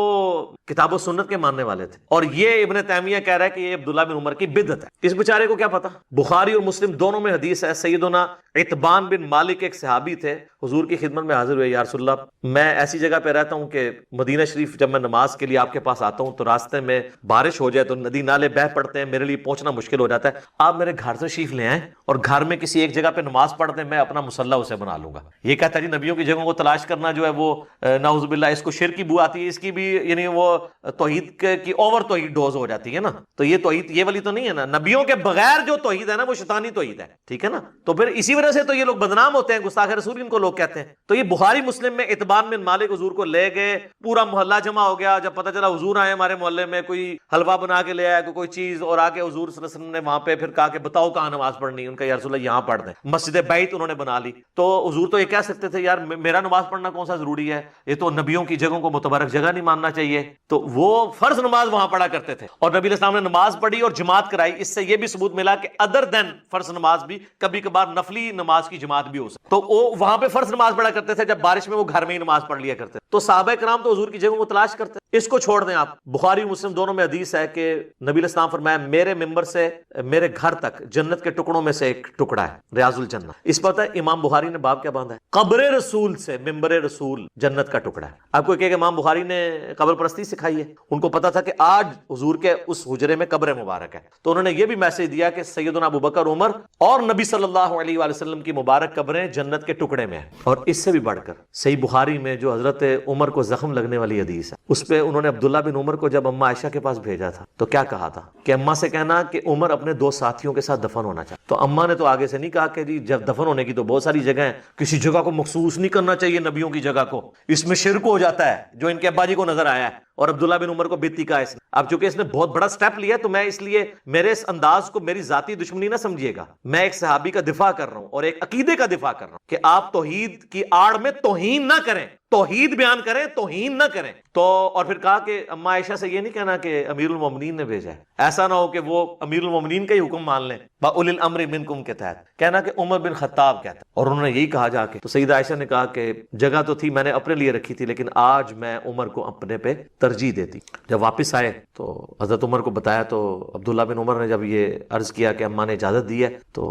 کتاب و سنت کے ماننے والے تھے اور یہ ابن تیمیہ کہہ رہا ہے کہ یہ عبداللہ بن عمر کی بدعت ہے اس بیچارے کو کیا پتا بخاری اور مسلم دونوں میں حدیث ہے سیدنا عتبان بن مالک ایک صحابی تھے حضور کی خدمت میں حاضر ہوئے یا رسول اللہ میں ایسی جگہ پہ رہتا ہوں کہ مدینہ شریف جب میں نماز کے لیے آپ کے پاس آتا ہوں تو راستے میں بارش ہو جائے تو ندی نالے بہ پڑتے ہیں میرے لیے پہنچنا مشکل ہو جاتا ہے آپ میرے گھر سے تشریف لے آئیں اور گھر میں کسی ایک جگہ پہ نماز پڑھتے ہیں میں اپنا مصلی اسے بنا لوں گا یہ کہتا ہے جی نبیوں کی جگہوں کو تلاش کرنا جو ہے وہ نعوذ باللہ اس کو شرک کی بو آتی ہے اس کی بھی یعنی وہ توحید کی اوور توحید ڈوز ہو جاتی ہے نا تو یہ توحید یہ والی تو نہیں ہے نا نبیوں کے بغیر جو توحید ہے نا وہ شیطانی توحید ہے ٹھیک ہے نا تو پھر اسی وجہ سے تو یہ لوگ بدنام ہوتے ہیں گستاخ رسول ان کو لوگ کہتے ہیں تو یہ بخاری مسلم میں عتبان بن مالک حضور کو لے گئے پورا محلہ جمع ہو گیا جب پتہ چلا حضور آئے ہمارے محلے میں کوئی حلوہ بنا کے لے آیا کوئی چیز اور آ کے حضور صلی اللہ علیہ وسلم نے وہاں پہ پھر کہا کہ بتاؤ کہاں نماز پڑھنی ان کا یا رسول اللہ یہاں پڑھ دیں مسجد بیت انہوں نے بنا لی تو حضور تو یہ کہہ سکتے تھے یار میرا نماز پڑھنا کون سا ضروری ہے یہ تو نبیوں کی جگہوں کو متبرک جگہ نہیں ماننا چاہیے تو وہ فرض نماز وہاں پڑھا کرتے تھے اور نبی علیہ السلام نے نماز پڑھی اور جماعت کرائی اس سے یہ بھی ثبوت ملا کہ ادر دین فرض نماز بھی کبھی کبھار نفلی نماز کی جماعت بھی ہو سکتی تو وہ وہاں پہ فرض نماز پڑھا کرتے تھے جب بارش میں وہ گھر میں ہی نماز پڑھ لیا کرتے تو صحابہ کرام تو حضور کی جگہوں کو تلاش کرتے اس کو چھوڑ دیں آپ بخاری مسلم دونوں میں حدیث ہے کہ نبی علیہ السلام فرمایا میرے ممبر سے میرے گھر تک جنت کے ٹکڑوں میں سے ایک ٹکڑا ہے ریاض الجنہ اس پر پتہ ہے امام بخاری نے باب کیا باندھا ہے قبر رسول سے ممبر رسول جنت کا ٹکڑا ہے آپ کو کہ امام بخاری نے قبر پرستی سکھائی ہے ان کو پتا تھا کہ آج حضور کے اس حجرے میں قبر مبارک ہے تو انہوں نے یہ بھی میسج دیا کہ سیدنا ابو بکر عمر اور نبی صلی اللہ علیہ وآلہ وسلم کی مبارک قبریں جنت کے ٹکڑے میں ہیں اور اس سے بھی بڑھ کر صحیح بخاری میں جو حضرت عمر کو زخم لگنے والی حدیث ہے اس پہ انہوں نے عبداللہ بن عمر کو جب اما عائشہ کے پاس بھیجا تھا تو کیا کہا تھا کہ اما سے کہنا کہ عمر اپنے 2 ساتھیوں کے ساتھ دفن ہونا چاہتا تو اما نے تو آگے سے نہیں کہا کہ جی جب دفن ہونے کی تو بہت ساری جگہ ہیں کسی جگہ کو مخصوص نہیں کرنا چاہیے نبیوں کی جگہ کو اس میں شرک ہو جاتا ہے جو ان کے ابا جی کو نظر آیا ہے اور عبداللہ بن عمر کو بیتی کا اس نے اب چونکہ اس نے بہت بڑا سٹیپ لیا تو میں اس لیے میرے اس انداز کو میری ذاتی دشمنی نہ سمجھیے گا میں ایک صحابی کا دفاع کر رہا ہوں اور ایک عقیدے کا دفاع کر رہا ہوں کہ آپ توحید کی آڑ میں توہین نہ کریں توحید بیان کریں توہین نہ کریں تو اور پھر کہا کہ اما عائشہ سے یہ نہیں کہنا کہ امیر المومنین نے بھیجا ہے ایسا نہ ہو کہ وہ امیر المومنین کا ہی حکم مان لیں باولی الامر منکم کے تحت کہنا کہ عمر بن خطاب کہتا اور انہوں نے یہی کہا جا کے تو سیدہ عائشہ نے کہا کہ جگہ تو تھی میں نے اپنے لیے رکھی تھی لیکن آج میں عمر کو اپنے پہ ترجیح دیتی جب واپس آئے تو حضرت عمر کو بتایا تو عبداللہ بن عمر نے جب یہ عرض کیا کہ اماں نے اجازت دی ہے تو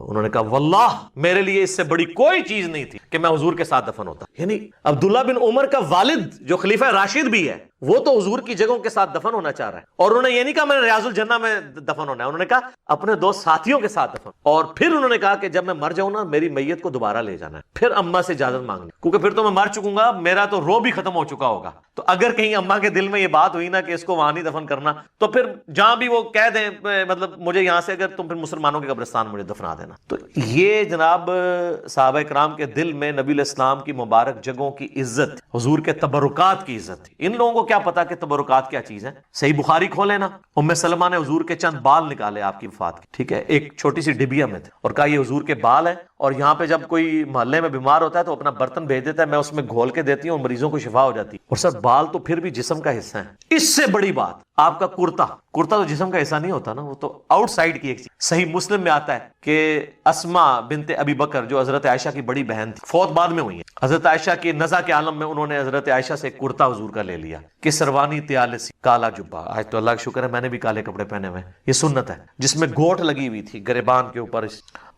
انہوں نے کہا واللہ میرے لیے اس سے بڑی کوئی چیز نہیں تھی کہ میں حضور کے ساتھ دفن ہوتا یعنی عبداللہ بن عمر کا والد جو خلیفہ راشد بھی ہے وہ تو حضور کی جگہوں کے ساتھ دفن ہونا چاہ رہا ہے اور انہوں نے یہ نہیں کہا میں نے ریاض الجنہ میں دفن ہونا ہے انہوں نے کہا اپنے 2 ساتھیوں کے ساتھ دفن اور پھر انہوں نے کہا کہ جب میں مر جاؤں نا میری میت کو دوبارہ لے جانا ہے پھر اماں سے اجازت مانگنی کیونکہ پھر تو میں مر چکوں گا میرا تو رو بھی ختم ہو چکا ہوگا تو اگر کہیں اماں کے دل میں یہ بات ہوئی نا کہ اس کو وہاں نہیں دفن کرنا تو پھر جہاں بھی وہ کہہ دیں مطلب مجھے یہاں سے اگر تم پھر مسلمانوں کے قبرستان مجھے دفنا دینا تو یہ جناب صحابہ کرام کے دل میں نبی علیہ السلام کی مبارک جگہوں کی عزت حضور کے تبرکات کی عزت تھی ان لوگوں کو کیا پتا کہ تبرکات کیا چیز ہے صحیح بخاری کھولے نا ام سلمہ نے حضور کے چند بال نکالے آپ کی وفات کی ٹھیک ہے ایک چھوٹی سی ڈبیا میں تھے اور کہا یہ حضور کے بال ہیں اور یہاں پہ جب کوئی محلے میں بیمار ہوتا ہے تو اپنا برتن بھیج دیتا ہے میں اس میں گھول کے دیتی ہوں اور مریضوں کو شفا ہو جاتی اور سر بال تو پھر بھی جسم کا حصہ ہے اس سے بڑی بات آپ کا کرتا تو جسم کا حصہ نہیں ہوتا نا وہ تو آؤٹ سائڈ کی ایک چیز صحیح مسلم میں آتا ہے کہ اسما بنت ابی بکر جو حضرت عائشہ کی بڑی بہن تھی فوت بعد میں ہوئی ہے حضرت عائشہ کے نزا کے عالم میں انہوں نے حضرت عائشہ سے کرتا حضور کا لے لیا کہ سروانی تیالسی کالا جبہ آج تو اللہ کا شکر ہے میں نے بھی کالے کپڑے پہنے ہوئے یہ سنت ہے جس میں گوٹ لگی ہوئی تھی گریبان کے اوپر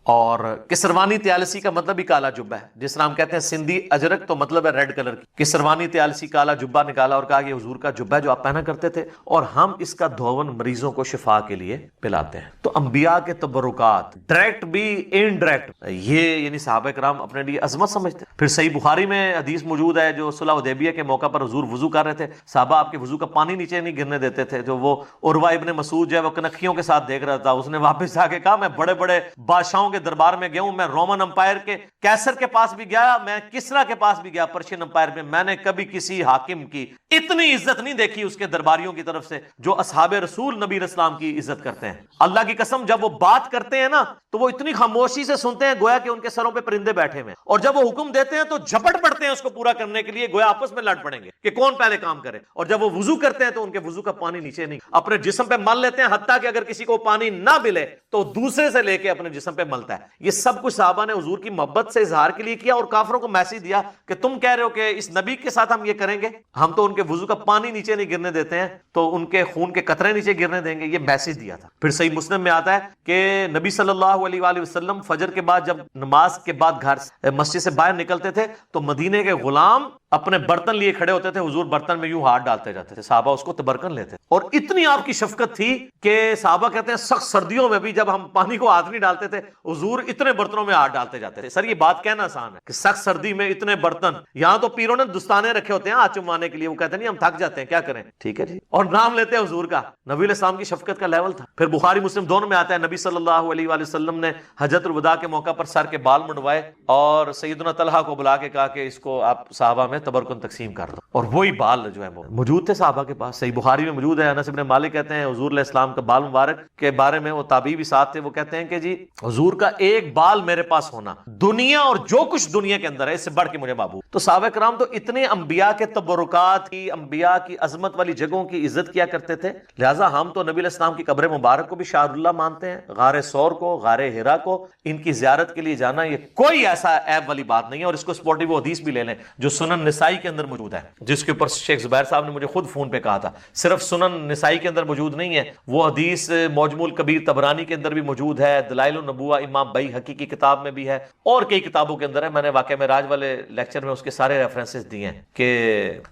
اور کسروانی طیالسی کا مطلب ہی کالا جبہ ہے، جس طرح ہم کہتے ہیں سندھی اجرک تو مطلب ہے ریڈ کلر کی، کسروانی طیالسی کالا جبہ نکالا اور کہا یہ حضور کا جبہ جو آپ پہنا کرتے تھے اور ہم اس کا دھون مریضوں کو شفا کے لیے پلاتے ہیں۔ تو انبیاء کے تبرکات ڈائریکٹ بھی انڈائریکٹ، یہ یعنی صحابہ کرام اپنے لیے عظمت سمجھتے ہیں۔ پھر صحیح بخاری میں حدیث موجود ہے جو صلح حدیبیہ کے موقع پر حضور وضو کر رہے تھے، صحابہ آپ کے وضو کا پانی نیچے نہیں گرنے دیتے تھے، جو وہ عروہ ابن مسعود جو ہے وہ کنکھیوں کے ساتھ دیکھ رہا تھا، اس نے واپس آ کے کہا میں بڑے بڑے بادشاہوں کے دربار میں گیا ہوں، میں رومن امپائر کے کیسر کے پاس بھی گیا، میں کسرا کے پاس بھی گیا پرشین امپائر میں نے کبھی کسی حاکم کی اتنی عزت نہیں دیکھی اس کے درباریوں کی طرف سے جو اصحاب رسول نبی اسلام کی عزت کرتے ہیں۔ اللہ کی قسم جب وہ بات کرتے ہیں نا تو وہ اتنی خاموشی سے سنتے ہیں گویا کہ ان کے سروں پہ پرندے بیٹھے ہوئے ہیں، اور جب وہ حکم دیتے ہیں تو جھپٹ پڑتے ہیں اس کو پورا کرنے کے لیے، گویا آپس میں لڑ پڑیں گے کہ کون پہلے کام کرے، اور جب وہ وضو کرتے ہیں تو ان کے وضو کا پانی نیچے نہیں، اپنے جسم پہ مل لیتے ہیں، حتیٰ کہ اگر کسی کو پانی نہ ملے تو دوسرے سے لے کے اپنے جسم پہ ملتا ہے۔ یہ سب کچھ صحابہ نے حضور کی محبت سے اظہار کے لیے کیا اور کافروں کو میسج دیا کہ تم کہہ رہے ہو کہ اس نبی کے ساتھ ہم یہ کریں گے، ہم تو ان کے وضو کا پانی نیچے نہیں گرنے دیتے ہیں، تو ان کے خون کے قطرے نیچے گرنے دیں گے، یہ میسج دیا تھا۔ پھر صحیح مسلم میں آتا ہے کہ نبی صلی اللہ علیہ وآلہ وسلم فجر کے بعد جب نماز کے بعد گھر مسجد سے باہر نکلتے تھے تو مدینے کے غلام اپنے برتن لیے کھڑے ہوتے تھے، حضور برتن میں یوں ہاتھ ڈالتے جاتے تھے، صحابہ اس کو تبرکن لیتے، اور اتنی آپ کی شفقت تھی کہ صحابہ کہتے ہیں سخت سردیوں میں بھی جب ہم پانی کو ہاتھ نہیں ڈالتے تھے حضور اتنے برتنوں میں ہاتھ ڈالتے جاتے تھے۔ سر یہ بات کہنا آسان ہے کہ سخت سردی میں اتنے برتن، یہاں تو پیروں نے دستانے رکھے ہوتے ہیں ہاتھ چموانے کے لیے، وہ کہتے ہیں نہیں ہم تھک جاتے ہیں کیا کریں، ٹھیک ہے جی، اور نام لیتے ہیں حضور کا۔ نبی علیہ السلام کی شفقت کا لیول تھا۔ پھر بخاری مسلم دونوں میں آتا ہے نبی صلی اللہ علیہ وآلہ وسلم نے حجۃ الوداع کے موقع پر سر کے بال منڈوائے اور سیدنا طلحہ کو بلا کے کہا کہ اس کو آپ صحابہ میں تبرکن تقسیم کر دو، اور وہی بال جو ہے موجود تھے صحابہ کے پاس۔ صحیح بخاری میں موجود ہے، انس بن مالک کہتے ہیں حضور علیہ السلام کا بال مبارک کے بارے میں، وہ تابعی بھی ساتھ تھے، وہ کہتے ہیں کہ جی حضور کا ایک بال میرے پاس ہونا دنیا اور جو کچھ دنیا کے اندر ہے اس سے بڑھ کے مجھے محبوب۔ تو صحابہ کرام تو اتنے انبیاء کے تبرکات کی، انبیاء کی عظمت والی جگہوں کی عزت کیا کرتے تھے، لہٰذا ہم تو نبی علیہ السلام کی قبر مبارک کو بھی شاہد اللہ مانتے ہیں، غار ثور کو، غار حرا کو، ان کی زیارت کے لیے جانا یہ کوئی ایسا عیب والی بات نہیں ہے۔ اور اس کو سپورٹی وہ حدیث بھی لے لیں جو سنن نسائی کے اندر موجود ہے، جس کے اوپر شیخ زبیر صاحب نے مجھے خود فون پہ کہا تھا، صرف سنن نسائی کے اندر موجود نہیں ہے، وہ حدیث معجم الکبیر طبرانی کے اندر بھی موجود ہے، دلائل النبوہ امام بیہقی کی کتاب میں بھی ہے، اور کئی کتابوں کے اندر ہے۔ میں نے واقعہ معراج والے لیکچر میں اس کے سارے ریفرنسز دیے ہیں کہ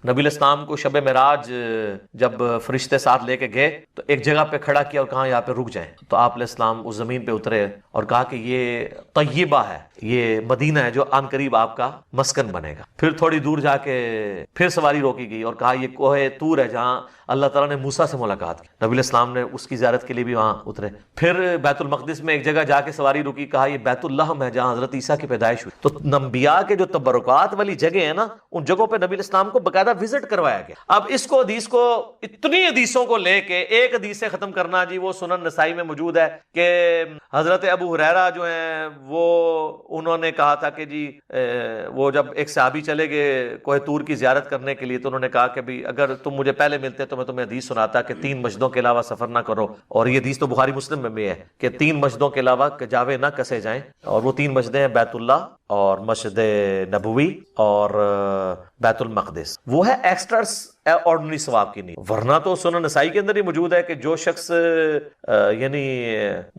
نبی علیہ السلام کو شب معراج جب فرشتے ساتھ لے کے گئے تو ایک جگہ پہ کھڑا کیا اور کہا یہاں پہ رک جائیں، تو آپ علیہ السلام اس زمین پہ اترے اور کہا کہ یہ طیبہ ہے، یہ مدینہ ہے جو آن قریب آپ کا مسکن بنے گا۔ پھر تھوڑی دور جا کے پھر سواری روکی گئی اور کہا یہ کوہ طور ہے جہاں اللہ تعالیٰ نے موسیٰ سے ملاقات کی، نبی علیہ السلام نے اس کی زیارت کے لیے بھی وہاں اترے۔ پھر بیت المقدس میں ایک جگہ جا کے سواری رکی، کہا یہ بیت اللحم ہے جہاں حضرت عیسیٰ کی پیدائش ہوئی۔ تو انبیاء کے جو تبرکات والی جگہ ہیں نا، ان جگہوں پہ نبی علیہ السلام کو باقاعدہ وزٹ کروایا گیا۔ اب اس کو حدیث کو اتنی حدیثوں کو لے کے ایک حدیث سے ختم کرنا، جی وہ سنن نسائی میں موجود ہے کہ حضرت ابو ہریرہ جو ہیں وہ انہوں نے کہا تھا کہ جی وہ جب ایک صحابی چلے گئے کوہ طور کی زیارت کرنے کے لیے تو انہوں نے کہا کہ بھی اگر تم مجھے پہلے ملتے تو میں تمہیں حدیث سناتا کہ 3 مسجدوں کے علاوہ سفر نہ کرو، اور یہ حدیث تو بخاری مسلم میں بھی ہے کہ 3 مسجدوں کے علاوہ کجاوے نہ کسے جائیں، اور وہ 3 مسجدیں ہیں بیت اللہ اور مسجد نبوی اور بیت المقدس، وہ ہے ایکسٹرا آرڈنری ثواب کی نہیں، ورنہ تو سنن نسائی کے اندر ہی موجود ہے کہ جو شخص یعنی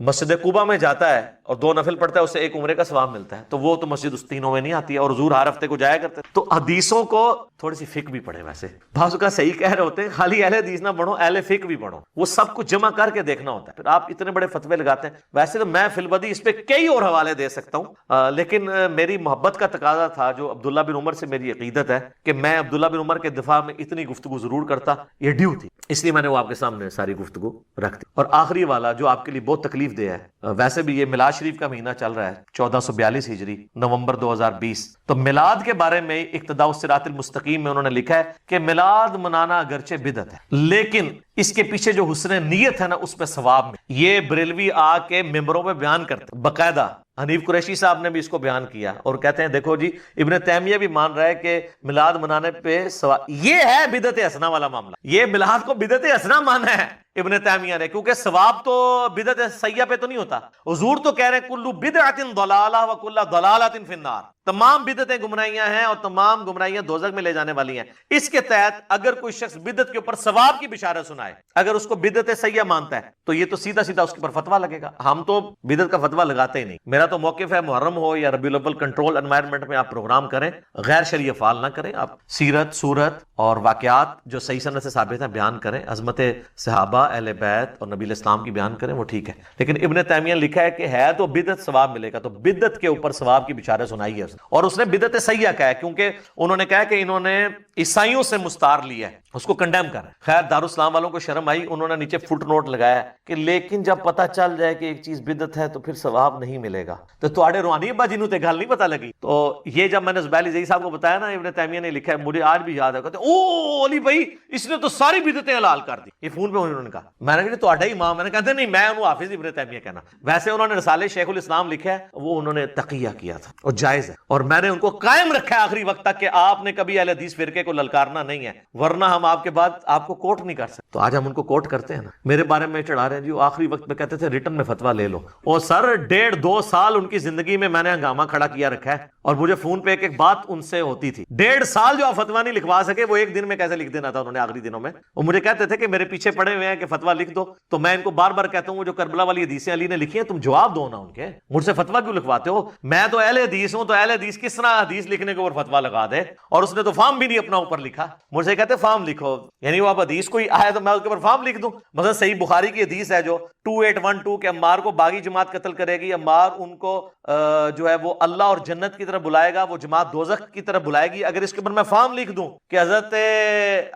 مسجد قباء میں جاتا ہے اور 2 نفل پڑھتا ہے اسے 1 عمرے کا ثواب ملتا ہے، تو وہ تو مسجد اس 3 میں نہیں آتی ہے، اور حضور ہر ہفتے کو جایا کرتے ہیں۔ تو حدیثوں کو تھوڑی سی فقہ بھی پڑھے، ویسے بعض کا صحیح کہہ رہے ہوتے ہیں خالی اہل حدیث نہ پڑھو، اہل فقہ بھی پڑھو، وہ سب کچھ جمع کر کے دیکھنا ہوتا ہے۔ پھر آپ اتنے بڑے فتوے لگاتے ہیں، ویسے تو میں فی البدی اس پہ کئی اور حوالے دے سکتا ہوں، لیکن میری محبت کا تقاضا تھا، جو عبداللہ بن عمر سے میری عقیدت ہے کہ میں عبداللہ بن عمر کے دفاع میں اتنی گفتگو ضرور کرتا، یہ ڈیو تھی، اس لیے میں نے وہ آپ کے سامنے ساری گفتگو رکھ دی۔ اور آخری والا جو آپ کے لیے بہت تکلیف دہ ہے، ویسے بھی یہ میلاد شریف کا مہینہ چل رہا ہے 1442 ہجری نومبر 2020، تو میلاد کے بارے میں اقتداء الصراط المستقیم میں انہوں نے لکھا ہے کہ میلاد منانا اگرچہ بدعت ہے لیکن اس کے پیچھے جو حسن نیت ہے نا اس پہ ثواب میں، یہ بریلوی آ کے ممبروں پہ بیان کرتے ہیں باقاعدہ، حنیف قریشی صاحب نے بھی اس کو بیان کیا اور کہتے ہیں دیکھو جی ابن تیمیہ بھی مان رہا ہے کہ میلاد منانے پہ ثواب، یہ ہے بدعت حسنہ والا معاملہ، یہ میلاد کو بدعت حسنہ مانا ہے ابن تیمیہ نے, کیونکہ ثواب تو بدعت سیئہ پہ تو نہیں ہوتا. حضور تو کہہ رہے ہیں کل بدعت ضلالہ و کل ضلالۃ فی النار, تمام بدعتیں گمراہیاں ہیں اور تمام گمراہیاں دوزخ میں لے جانے والی ہیں. اس کے تحت اگر کوئی شخص بدعت کے اوپر ثواب کی بشارت سنائے, اگر اس کو بدعت سیئہ مانتا ہے تو یہ تو سیدھا سیدھا اس کے اوپر فتویٰ لگے گا. ہم تو بدعت کا فتویٰ لگاتے ہی نہیں. میرا تو موقف ہے محرم ہو یا ربیع الاول کنٹرول انوائرمنٹ میں آپ پروگرام کریں, غیر شرعی افعال نہ کریں, آپ سیرت سورت اور واقعات جو صحیح سند سے ثابت ہیں بیان کریں, عظمت صحابہ اہل بیت اور نبی الاسلام کی بیان کریں, وہ ٹھیک ہے. لیکن ابن تیمیہ نے لکھا ہے کہ ہے تو بدعت ثواب ملے گا, تو بدعت کے اوپر ثواب کی بشارت سنائی ہے. اور اس نے بدعت سیئہ کہا ہے کیونکہ انہوں نے کہا کہ انہوں نے عیسائیوں سے مستعار لیا ہے, اس کو کنڈیم کر. خیر دارالاسلام والوں کو شرم آئی, انہوں نے نیچے فٹ نوٹ لگایا کہ لیکن جب پتہ چل جائے کہ ایک چیز بدعت ہے تو پھر ثواب نہیں ملے گا. تو تواڈے روحانی ابا جی نوں تے گل نہیں پتہ لگی. تو یہ جب میں نے زبیلی زئی صاحب کو بتایا نا, ابن تیمیہ نے لکھا ہے, مجھے آج بھی یاد ہے, کہتے او علی بھائی اس نے تو ساری بدعتیں حلال کر دی. یہ فون پہ انہوں نے کہا, میں نے کہا تواڈا ہی امام, میں نے کہتے نہیں میں انہوں حافظ ابن تیمیہ کہنا. ویسے انہوں نے رسالہ شیخ الاسلام لکھا ہے, وہ انہوں نے تقیہ کیا تھا اور جائز ہے, اور میں نے ان کو قائم رکھا ہے آخری وقت تک کہ آپ نے کبھی اہل حدیث فرقے کو للکارنا نہیں ہے, ورنہ ہم آپ کے بعد آپ کو کوٹ نہیں کر سکتے. تو آج ہم ان کو کوٹ کرتے ہیں نا. میرے بارے میں چڑھا رہے ہیں جی, وہ آخری وقت میں کہتے تھے ریٹن میں فتویٰ لے لو. اور سر 1.5-2 سال ان کی زندگی میں میں نے ہنگامہ کھڑا کیا رکھا ہے, اور مجھے فون پہ ایک بات ان سے ہوتی تھی. 1.5 سال جو آپ فتویٰ نہیں لکھوا سکے, وہ ایک دن میں کیسے لکھ دینا تھا انہوں نے آخری دنوں میں. وہ مجھے کہتے تھے کہ میرے پیچھے پڑے ہوئے ہیں کہ فتویٰ لکھ دو, تو میں ان کو بار بار کہتا ہوں وہ جو کربلا والی حدیثیں علی نے لکھی ہیں تم جواب دو نا ان کے, مجھ سے فتویٰ کیوں لکھواتے ہو؟ میں تو اہل حدیث ہوں, تو اہل حدیث کس طرح حدیث لکھنے کے اوپر فتویٰ لگا دے؟ اور اس نے تو فارم بھی نہیں اپنا اوپر لکھا. مجھ سے کہتے فارم لکھو, یعنی وہ اب حدیث کوئی آئے تو میں اس کے اوپر فارم لکھ دوں. مثلا صحیح بخاری کی حدیث ہے جو 2812 کہ عمار کو باغی جماعت قتل کرے گی, عمار ان کو جو ہے وہ اللہ اور جنت کی طرف بلائے گا, وہ جماعت دوزخ کی طرف بلائے گی. اگر اس کے اوپر میں فارم لکھ دوں کہ حضرت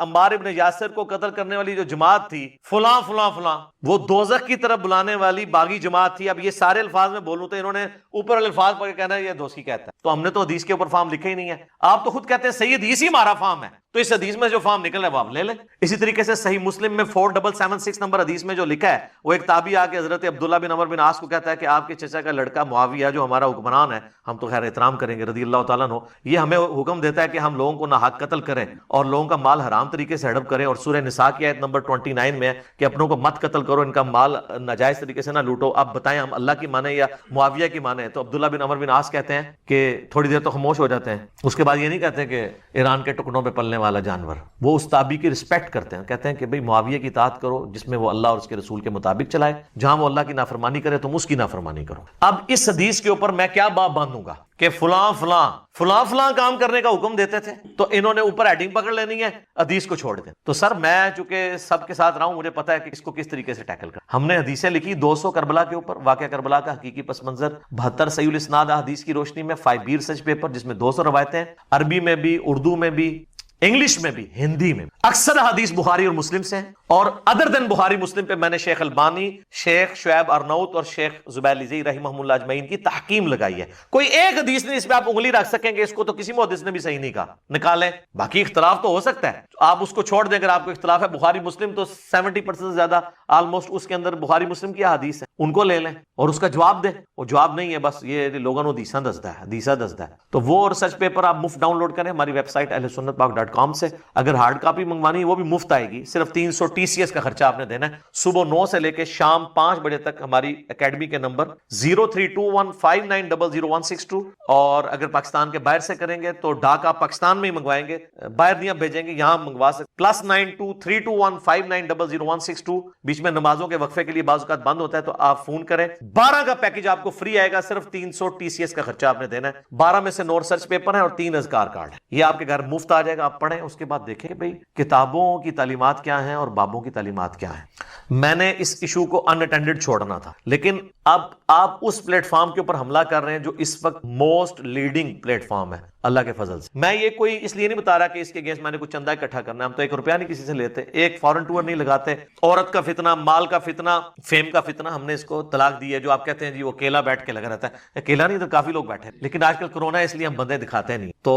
عمار ابن یاسر کو قتل کرنے والی جو جماعت تھی فلاں فلاں فلاں, وہ دوزخ کی طرف بلانے والی باغی جماعت تھی, اب یہ سارے الفاظ میں بولوں تو انہوں نے اوپر الفاظ پڑھ کے کہنا ہے یہ دوستی کہتا ہے. تو ہم نے تو حدیث کے اوپر فارم لکھے ہی نہیں ہے. آپ تو خود کہتے ہیں صحیح حدیث ہی ہمارا فارم ہے, تو اس حدیث میں جو فارم نکل رہا ہے وہ آپ لے لیں. اسی طریقے سے صحیح مسلم میں 4776 نمبر حدیث میں جو لکھا ہے, وہ ایک تابعی آ کے حضرت عبداللہ بن عمر بن عاص کو کہتا ہے کہ آپ کے چچا کا لڑکا معاویہ جو ہمارا حکمران ہے, ہم تو خیر احترام کریں گے رضی اللہ تعالیٰ عنہ, یہ ہمیں حکم دیتا ہے کہ ہم لوگوں کو ناحق قتل کریں اور لوگوں کا مال حرام طریقے سے ہڑپ کریں. اور سورہ نساء کی آیت نمبر 29 میں ہے کہ اپنوں کو مت قتل کرو, ان کا مال ناجائز طریقے سے نہ لوٹو. اب بتائیں ہم اللہ کی مانیں یا معاویہ کی مانیں؟ تو عبداللہ بن عمر بن عاص کہتے ہیں کہ تھوڑی دیر تو خاموش ہو جاتے ہیں, اس کے بعد یہ نہیں کہتے کہ ایران کے ٹکڑوں پہ پلنے والا جانور. وہ اس تابعی کی رسپیکٹ کرتے ہیں, کہتے ہیں کہ بھئی معاویہ کی اطاعت کرو جس میں وہ اللہ اور اس کے رسول کے مطابق چلائے, جہاں وہ اللہ کی نافرمانی کرے تم اس کی نافرمانی کرو. اب اس حدیث کے اوپر میں کیا باب باندھوں گا کہ فلاں فلاں فلاں فلاں کام کرنے کا حکم دیتے تھے, تو انہوں نے اوپر ہیڈنگ پکڑ لینی ہے, حدیث کو چھوڑ دیں. تو سر میں چونکہ سب کے ساتھ رہا ہوں, مجھے پتا ہے کہ اس کو کس طریقے سے ٹیکل کر. ہم نے حدیثیں لکھی 200 کربلا کے اوپر, واقعہ کربلا کا حقیقی پس منظر, 72 صحیح الاسناد حدیث کی روشنی میں, 5 بی ریسرچ پیپر جس میں 200 روایتیں ہیں, عربی میں بھی, اردو میں بھی, انگلش میں بھی, ہندی میں بھی. اکثر حدیث بخاری اور مسلم سے ہیں, اور ادر دین بخاری مسلم پہ میں نے شیخ البانی, شیخ شعیب ارناؤت اور شیخ زبیلی زئی رحمہ اللہ اجمعین کی تحکیم لگائی ہے. کوئی ایک حدیث نہیں اس پہ آپ انگلی رکھ سکیں کہ اس کو تو کسی محدث نے بھی صحیح نہیں کہا, نکالیں. باقی اختلاف تو ہو سکتا ہے, آپ اس کو چھوڑ دیں. اگر آپ کو اختلاف ہے بخاری مسلم تو 70% سے زیادہ آلموسٹ اس کے اندر بخاری مسلم کی حدیث ہے, ان کو لے لیں اور اس کا جواب دیں. وہ جواب نہیں ہے, بس یہ لوگوں نے حدیثاں دسدا ہے, حدیثاں دسدا ہے. تو وہ ریسرچ پیپر آپ مفت ڈاؤن لوڈ کریں ہماری ویب سائٹ ahlsunnatpak.com سے. اگر ہارڈ کاپی منگوانی ہے وہ بھی مفت آئے گی, صرف 300 TCS کا خرچہ آپ نے دینا ہے. صبح 9 سے لے کے شام 5 بجے تک ہماری اکیڈمی کے نمبر 032159000162, اور اگر پاکستان کے باہر سے کریں گے تو ڈھاکہ پاکستان میں ہی منگوائیں گے, باہر نہیں بھیجیں گے, یہاں منگوا سکتے. +92321591000162. بیچ میں نمازوں کے وقفے کے لیے بعض اوقات بند ہوتا ہے, تو آپ فون کریں. 12 کا پیکج آپ کو فری آئے گا, صرف 300 TCS کا خرچہ آپ نے دینا ہے. 12 میں سے 9 ریسرچ پیپر ہیں اور 3 اذکار کارڈ ہیں. یہ آپ کے گھر مفت آ جائے گا, آپ پڑھیں, اس کے بعد دیکھیں کہ بھئی کتابوں کی تعلیمات کیا ہیں اور بابوں کی تعلیمات کیا ہیں. میں نے اس ایشو کو ان اٹینڈڈ چھوڑنا تھا, لیکن اب آپ اس پلیٹ فارم کے اوپر حملہ کر رہے ہیں جو اس وقت موسٹ لیڈنگ پلیٹ فارم ہے اللہ کے فضل سے. میں یہ کوئی اس لیے نہیں بتا رہا کہ اس کے اگینسٹ میں نے کچھ چندہ اکٹھا کرنا ہے, ہم تو 1 روپیہ نہیں کسی سے لیتے, ایک فورن ٹور نہیں لگاتے. عورت کا فتنہ, مال کا فتنہ, فیم کا فتنہ, ہم نے اس کو طلاق دی ہے. جو آپ کہتے ہیں جی وہ اکیلا بیٹھ کے لگا رہتا ہے, اکیلا نہیں تو کافی لوگ بیٹھے, لیکن آج کل کرونا ہے اس لیے ہم بندے دکھاتے نہیں, تو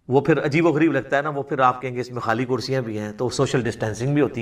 وہ پھر عجیب و غریب لگتا ہے نا. وہ پھر آپ کہیں گے اس میں خالی کرسیاں بھی ہیں, تو سوشل ڈسٹینسنگ بھی ہوتی ہے.